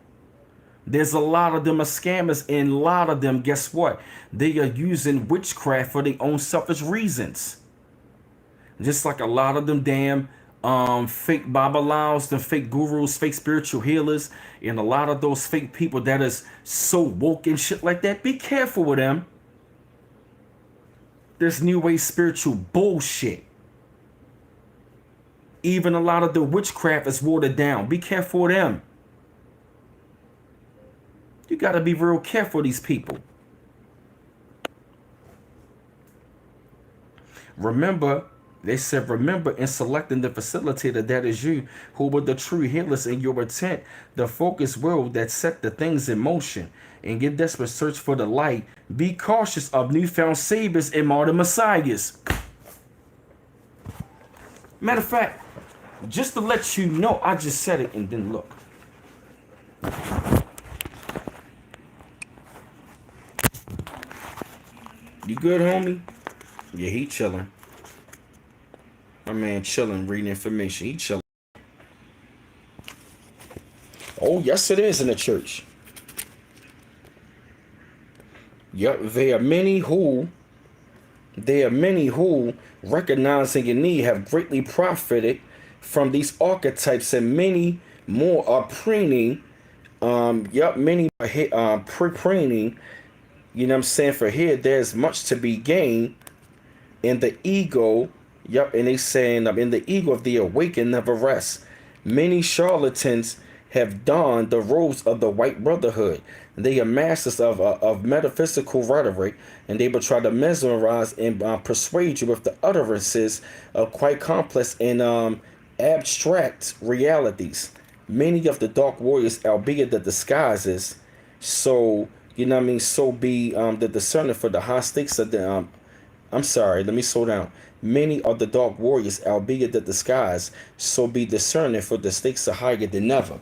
There's a lot of them are scammers, and a lot of them, guess what? They are using witchcraft for their own selfish reasons. Just like a lot of them damn fake babalaos, the fake gurus, fake spiritual healers, and a lot of those fake people that is so woke and shit like that. Be careful with them. This new age spiritual bullshit. Even a lot of the witchcraft is watered down. Be careful with them. You got to be real careful with these people. Remember, they said, remember in selecting the facilitator that is you, who were the true healers in your intent, the focused will that set the things in motion, and get desperate search for the light. Be cautious of newfound saviors and modern messiahs. Matter of fact, just to let you know, I just said it and then look. You good, homie? Yeah, he chilling. My man chilling, reading information. He chilling. Oh, yes, it is in the church. Yep, there are many who, recognizing your need, have greatly profited from these archetypes, and many more are preening. Many are preening. You know what I'm saying? For here, there's much to be gained in the ego. Yep, and they saying in the ego of the awakened never rests. Many charlatans have donned the robes of the white brotherhood. They are masters of metaphysical rhetoric, and they will try to mesmerize and persuade you with the utterances of quite complex and abstract realities. Many of the dark warriors, albeit the disguises, so you know what I mean, so be the discerner for the high stakes of the I'm sorry, let me slow down. Many of the dark warriors, albeit the disguise, so be discerning for the stakes are higher than ever.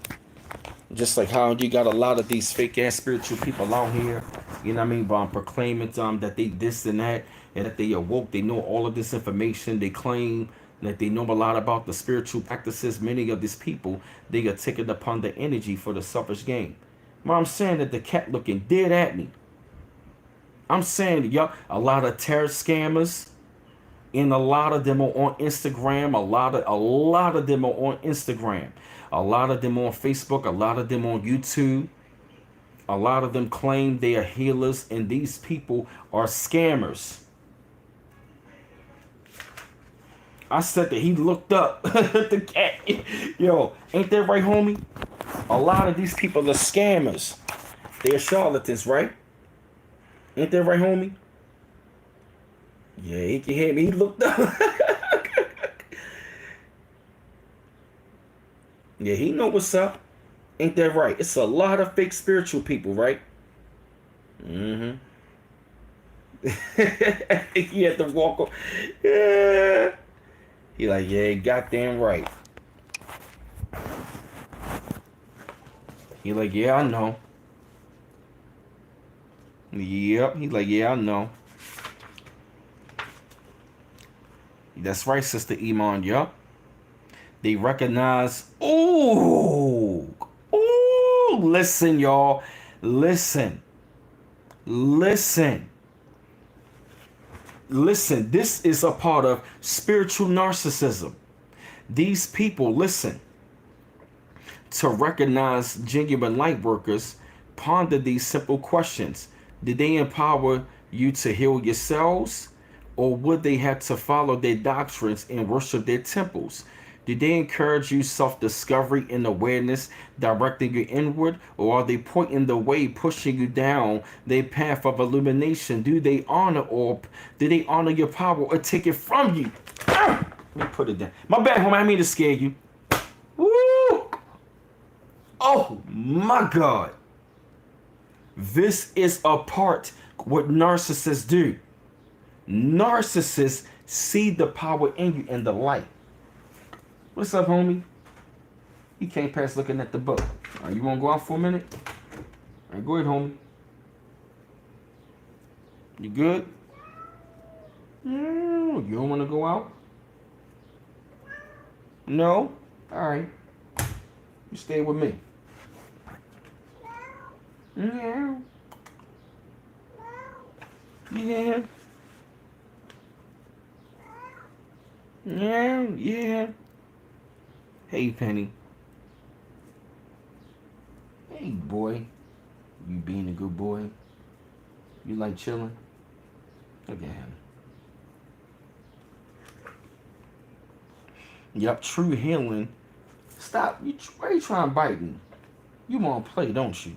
Just like how you got a lot of these fake ass spiritual people out here, you know what I mean, proclaiming that they this and that they awoke, they know all of this information, they claim that they know a lot about the spiritual practices. Many of these people, they are taking upon the energy for the selfish gain. I'm saying that the cat looking dead at me. I'm saying, y'all, a lot of terror scammers, and a lot of them are on Instagram. A lot of them are on Instagram. A lot of them on Facebook. A lot of them on YouTube. A lot of them claim they are healers, and these people are scammers. I said that he looked up the cat. Yo, ain't that right, homie? A lot of these people are scammers. They are charlatans, right? Ain't that right, homie? Yeah, he can hear me. He looked up. Yeah, he know what's up. Ain't that right? It's a lot of fake spiritual people, right? Mm-hmm. He had to walk up. Yeah. He like, yeah, goddamn right. He like, yeah, I know. Yep. He like, yeah, I know. That's right, Sister Iman. Yup. They recognize. Ooh. Ooh. Listen, y'all. Listen. Listen. Listen. This is a part of spiritual narcissism. These people, listen, to recognize genuine light workers, ponder these simple questions. Did they empower you to heal yourselves? Or would they have to follow their doctrines and worship their temples? Do they encourage you self-discovery and awareness, directing you inward? Or are they pointing the way, pushing you down their path of illumination? Do they honor your power or take it from you? Let me put it down. My bad, homie. I mean to scare you. Woo! Oh my God. This is a part what narcissists do. Narcissists see the power in you and the light. What's up, homie? You can't pass looking at the book. All right, you want to go out for a minute? All right, go ahead, homie. You good? You don't want to go out? No? All right. You stay with me. Yeah. Yeah. Yeah. Yeah. Hey, Penny. Hey, boy. You being a good boy? You like chilling? Look at him. Yep, true healing. Stop. Why are you trying to bite me? You want to play, don't you?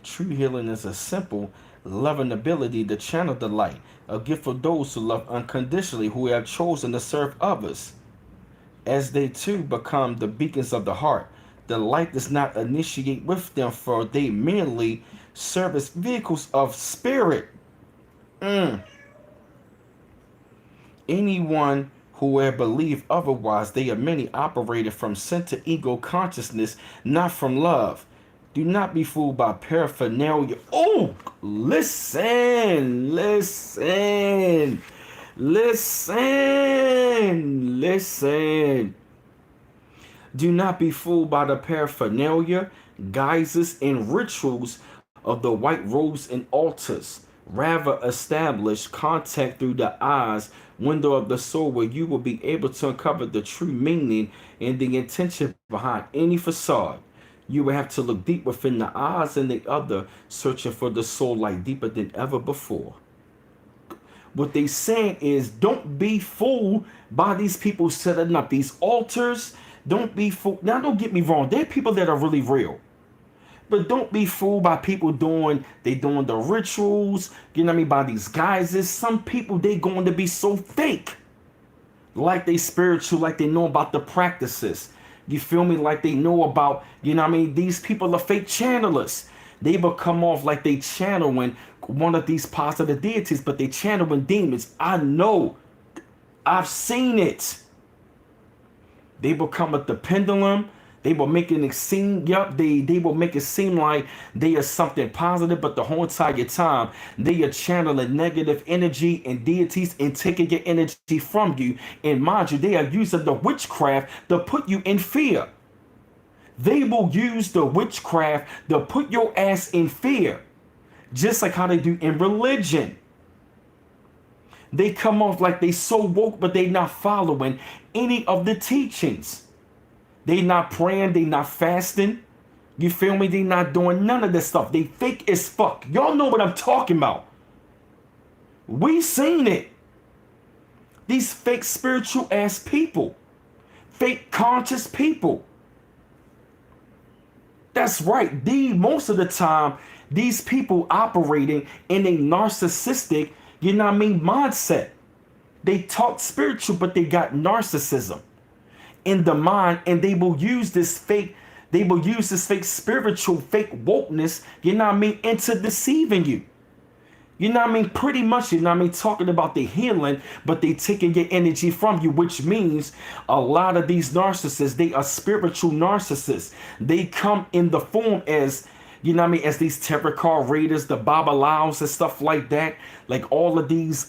True healing is a simple, loving ability to channel the light, a gift for those who love unconditionally, who have chosen to serve others. As they too become the beacons of the heart, the light does not initiate with them, for they merely serve as vehicles of spirit. Anyone who have believed otherwise, they are many operated from center ego consciousness, not from love. Do not be fooled by paraphernalia. Oh, listen, listen, listen, listen. Do not be fooled by the paraphernalia, guises, and rituals of the white robes and altars. Rather, establish contact through the eyes, window of the soul, where you will be able to uncover the true meaning and the intention behind any facade. You will have to look deep within the eyes and the other, searching for the soul light deeper than ever before. What they saying is, don't be fooled by these people setting up these altars. Don't be fooled. Now, don't get me wrong. There are people that are really real. But don't be fooled by people doing the rituals, you know what I mean, by these guises. Some people, they going to be so fake. Like they spiritual, like they know about the practices. You feel me? Like they know about, you know what I mean? These people are fake channelers. They will come off like they channeling one of these positive deities, but they channeling demons. I know. I've seen it. They will come with the pendulum. They will make it seem, they will make it seem like they are something positive, but the whole entire time they are channeling negative energy and deities and taking your energy from you. And mind you, they are using the witchcraft to put you in fear. They will use the witchcraft to put your ass in fear, just like how they do in religion. They come off like they so woke, but they not following any of the teachings. They not praying, they not fasting. You feel me? They not doing none of this stuff. They fake as fuck. Y'all know what I'm talking about. We seen it. These fake spiritual ass people. Fake conscious people. That's right. Most of the time, these people operating in a narcissistic, you know what I mean, mindset. They talk spiritual, but they got narcissism in the mind, and they will use this fake spiritual, fake wokeness, you know what I mean, into deceiving you. You know what I mean? Pretty much, you know what I mean? Talking about the healing, but they taking your energy from you, which means a lot of these narcissists, they are spiritual narcissists. They come in the form as, you know what I mean, as these tarot card readers, the Babalaos and stuff like that. Like all of these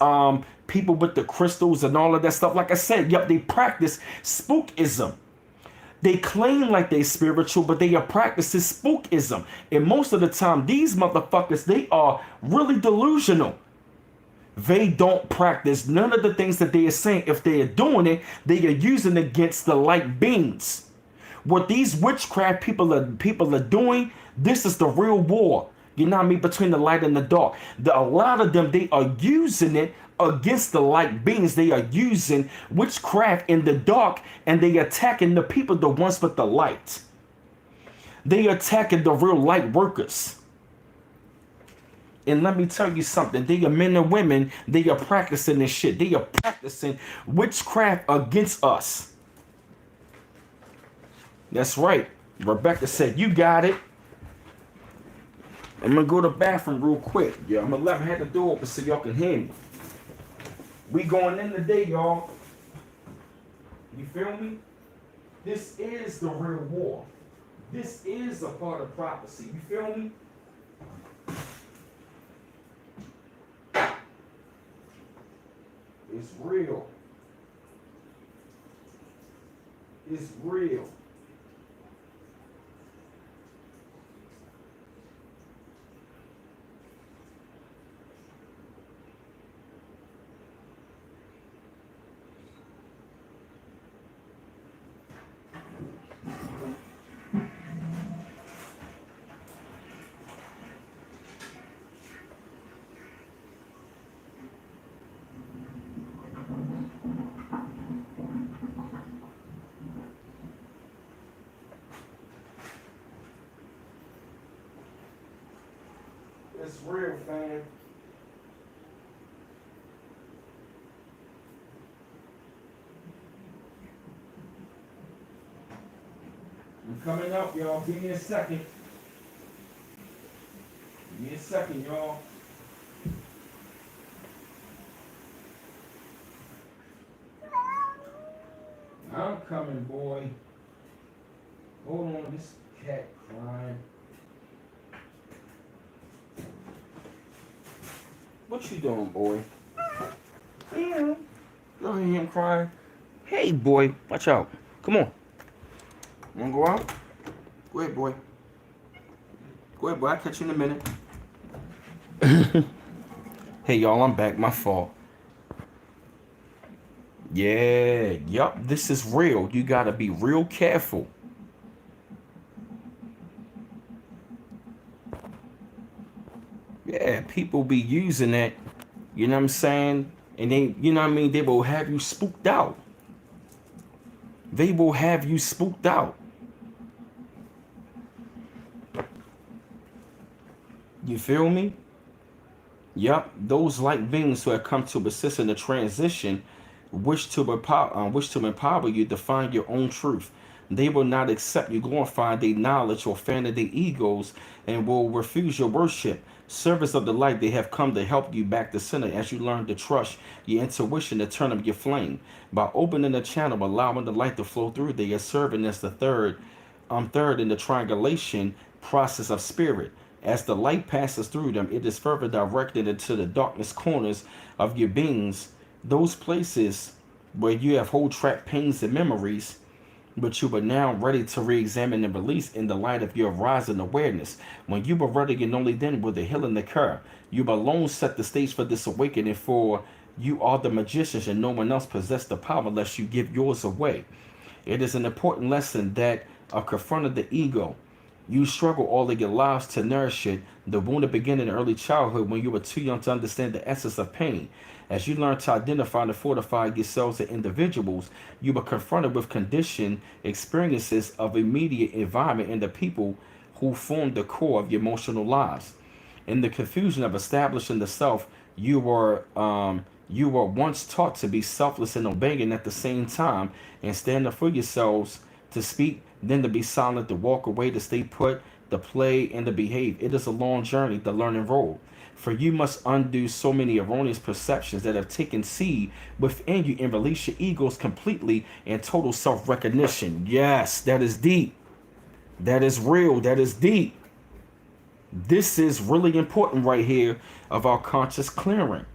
people with the crystals and all of that stuff. Like I said, yep, they practice spookism. They claim like they spiritual, but they are practicing spookism. And most of the time, these motherfuckers, they are really delusional. They don't practice none of the things that they are saying. If they are doing it, they are using it against the light beings. What these witchcraft people are doing, this is the real war. You know what I mean? Between the light and the dark. A lot of them, they are using it against the light beings. They are using witchcraft in the dark, and they attacking the people, the ones with the light. They attacking the real light workers. And let me tell you something. They are men and women. They are practicing this shit. They are practicing witchcraft against us. That's right. Rebecca said, you got it. I'm going to go to the bathroom real quick. Yeah, I'm going to let me have the door open so y'all can hear me. We going in today, y'all. You feel me? This is the real war. This is a part of prophecy. You feel me? It's real. It's real. It's real, fam. I'm coming up, y'all. Give me a second. Give me a second, y'all. I'm coming, boy. Hold on, this cat crying. What you doing, boy? Yeah. You don't hear him crying? Hey, boy, watch out. Come on. You wanna go out? Go ahead, boy. Go ahead, boy. I'll catch you in a minute. Hey, y'all, I'm back. My fault. Yeah, yup, this is real. You gotta be real careful. Yeah, people be using it, you know what I'm saying? And they, you know what I mean? They will have you spooked out. They will have you spooked out. You feel me? Yup, those light beings who have come to assist in the transition wish to empower you to find your own truth. They will not accept you glorifying their knowledge or fanning their egos and will refuse your worship. Service of the light, they have come to help you back to center as you learn to trust your intuition to turn up your flame. By opening the channel, allowing the light to flow through, they are serving as the third in the triangulation process of spirit. As the light passes through them, it is further directed into the darkness corners of your beings, those places where you have hold track pains and memories, but you are now ready to re-examine and release in the light of your rising awareness. When you are ready, and only then will the healing occur. You alone set the stage for this awakening, for you are the magicians and no one else possesses the power unless you give yours away. It is an important lesson that confronted the ego. You struggle all of your lives to nourish it. The wound began in early childhood when you were too young to understand the essence of pain. As you learn to identify and fortify yourselves as individuals, you were confronted with conditioned experiences of immediate environment and the people who form the core of your emotional lives. In the confusion of establishing the self, you were once taught to be selfless and obeying at the same time, and stand up for yourselves, to speak, then to be silent, to walk away, to stay put, to play, and to behave. It is a long journey, the learning road. For you must undo so many erroneous perceptions that have taken seed within you and release your egos completely and total self recognition. Yes, that is deep. That is real. That is deep. This is really important right here of our conscious clearing.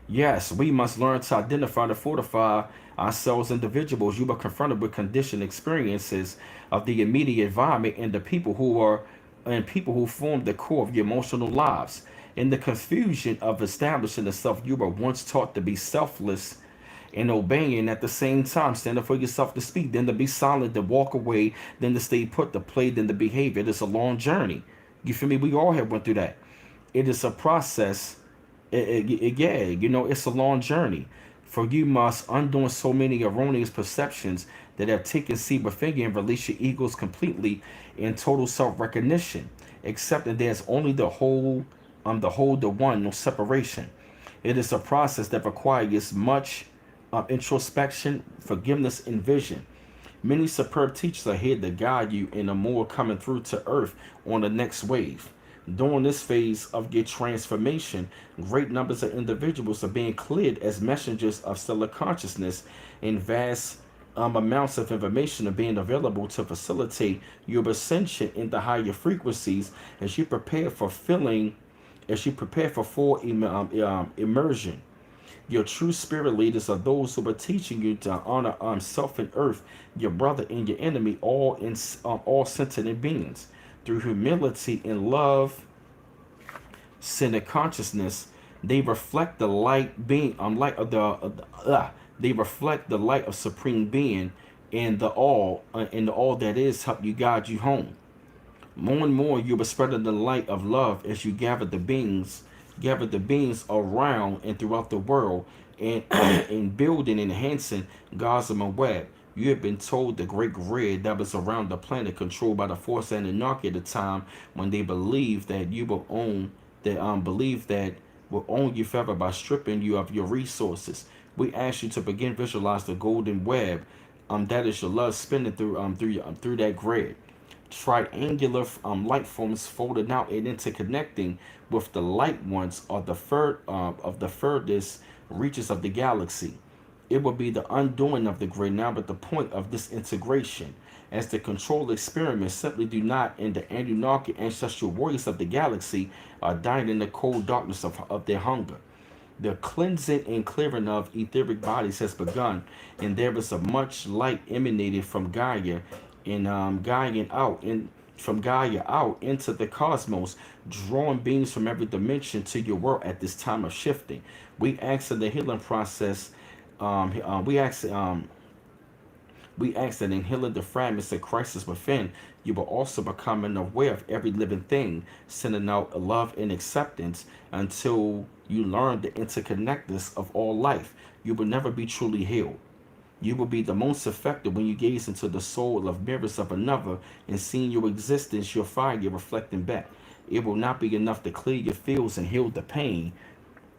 Yes, we must learn to identify and fortify ourselves individuals. You are confronted with conditioned experiences of the immediate environment and the people who form the core of your emotional lives. In the confusion of establishing the self, you were once taught to be selfless and obeying at the same time. Stand up for yourself to speak, then to be silent, to walk away, then to stay put, to play, then to behavior. It is a long journey. You feel me? We all have went through that. It is a process. Yeah, it's a long journey. For you must undoing so many erroneous perceptions that have taken seed within you and release your egos completely in total self-recognition. Accepting there's only the one, no separation. It is a process that requires much introspection, forgiveness, and vision. Many superb teachers are here to guide you in a more coming through to earth on the next wave. During this phase of your transformation, great numbers of individuals are being cleared as messengers of stellar consciousness, and vast amounts of information are being available to facilitate your ascension into higher frequencies as you prepare for full immersion. Your true spirit leaders are those who are teaching you to honor self and earth, your brother and your enemy, all sentient beings. Through humility and love, centered consciousness, they reflect the light being, they reflect the light of supreme being and the all that is help you guide you home. More and more, you will spread the light of love as you gather the beings around and throughout the world, and in building and enhancing Gossamer Web. You have been told the great grid that was around the planet controlled by the Force and Anunnaki at the time when they believed that you will own that will own you forever by stripping you of your resources. We ask you to begin visualize the golden web that is your love spinning through that grid. Triangular light forms folded out and interconnecting with the light ones of the furthest reaches of the galaxy. It will be the undoing of the grid now, but the point of this integration, as the control experiments simply do not, and the Anunnaki ancestral warriors of the galaxy are dying in the cold darkness of their hunger. The cleansing and clearing of etheric bodies has begun, and there is a much light emanated from Gaia and from Gaia out into the cosmos, drawing beings from every dimension to your world at this time of shifting. We ask that the healing process. We ask that in healing the fragments of crisis within, you will also become aware of every living thing, sending out love and acceptance until you learn the interconnectedness of all life. You will never be truly healed. You will be the most effective when you gaze into the soul of mirrors of another and seeing your existence, your fire reflecting back. It will not be enough to clear your feels and heal the pain.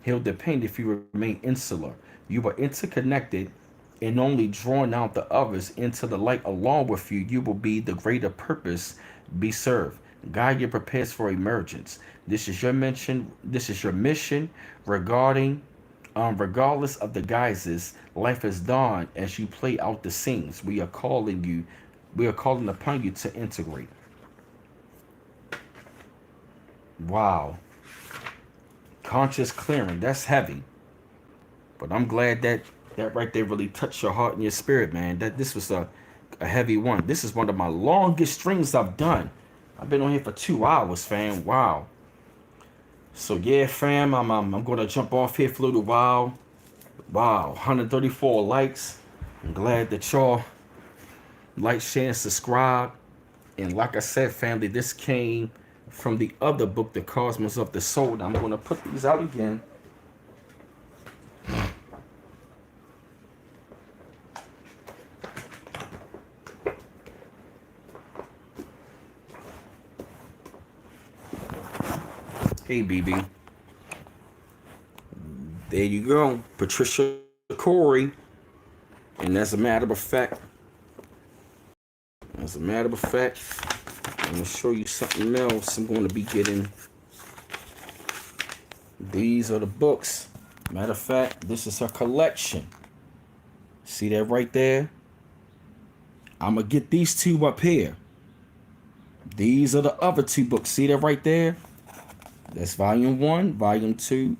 Heal the pain if you remain insular. You are interconnected and only drawing out the others into the light along with you. You will be the greater purpose be served. Gaia prepares for emergence. This is your mission. This is your mission regarding regardless of the guises, life is dawned as you play out the scenes. We are calling upon you to integrate. Wow. Conscious clearing, that's heavy. But I'm glad that right there really touched your heart and your spirit, man. That this was a heavy one. This is one of my longest streams I've done. I've been on here for 2 hours, fam. Wow. So yeah, fam, I'm gonna jump off here for a little while. Wow, 134 likes. I'm glad that y'all like, share, and subscribe. And like I said, family, this came from the other book, The Cosmos of the Soul. I'm gonna put these out again. Hey, BB. There you go. Patricia Corey. And as a matter of fact, I'm going to show you something else I'm going to be getting These are the books. Matter of fact, this is her collection. See that right there? I'm going to get these two up here. These are the other two books. See that right there? That's volume 1, volume 2.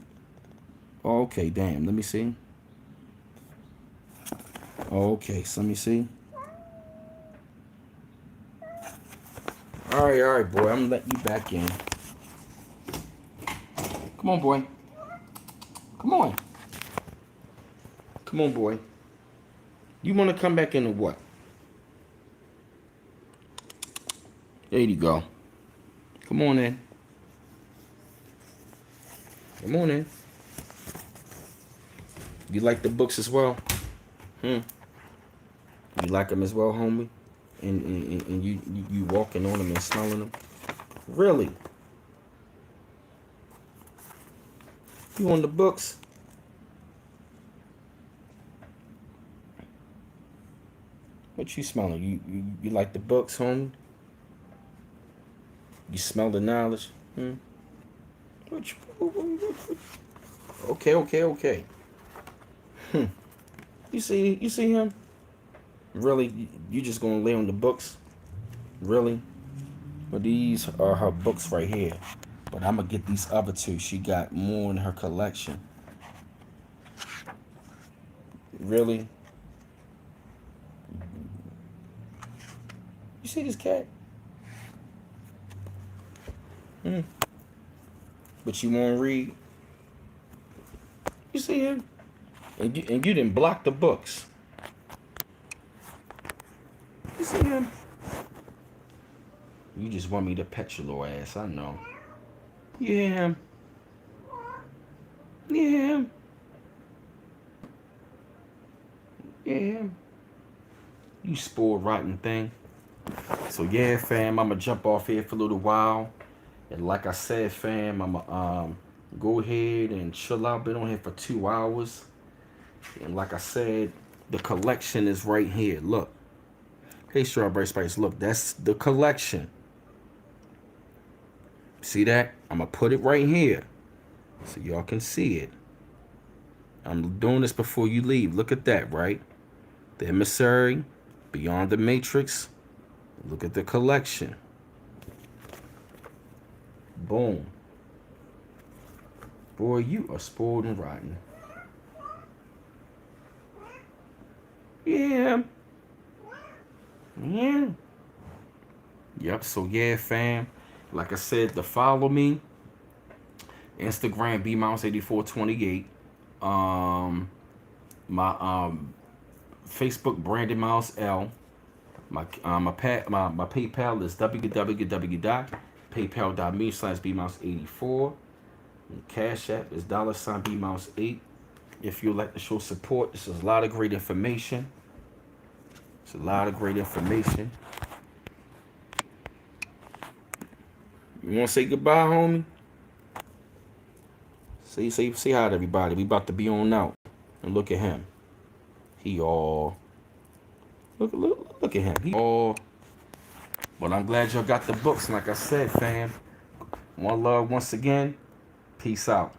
Okay, damn. Let me see. Okay, so let me see. All right, boy. I'm going to let you back in. Come on, boy. Come on. Come on, boy. You want to come back in or what? There you go. Come on in. Come on in. You like the books as well? You like them as well, homie? And you walking on them and smelling them? Really? You on the books? What you smelling? You like the books, homie? You smell the knowledge? What Okay. You see him? Really? You just gonna lay on the books? Really? But these are her books right here. But I'm gonna get these other two. She got more in her collection. Really? You see this cat? But you won't read? You see him? And you didn't block the books. You see him? You just want me to pet your little ass, I know. Yeah. Yeah. Yeah. You spoiled rotten thing. So yeah, fam, I'ma jump off here for a little while. And like I said, fam, I'ma go ahead and chill out. Been on here for 2 hours. And like I said, the collection is right here. Look. Hey, Strawberry Spice, look, that's the collection. See that? I'm going to put it right here so y'all can see it. I'm doing this before you leave. Look at that, right? The Emissary, Beyond the Matrix. Look at the collection. Boom. Boy, you are spoiled and rotten. Yeah. Yeah. Yep, so yeah, fam. Like I said, to follow me. Instagram, bmouse8428. My Facebook, Brandon Miles L. My PayPal is www.paypal.me/bmouse84. Cash App is $bmouse8. If you'd like to show support, this is a lot of great information. It's a lot of great information. You want to say goodbye, homie? Say hi to everybody. We about to be on out. And look at him. He all... Look at him. He all... But I'm glad y'all got the books. Like I said, fam. One love once again. Peace out.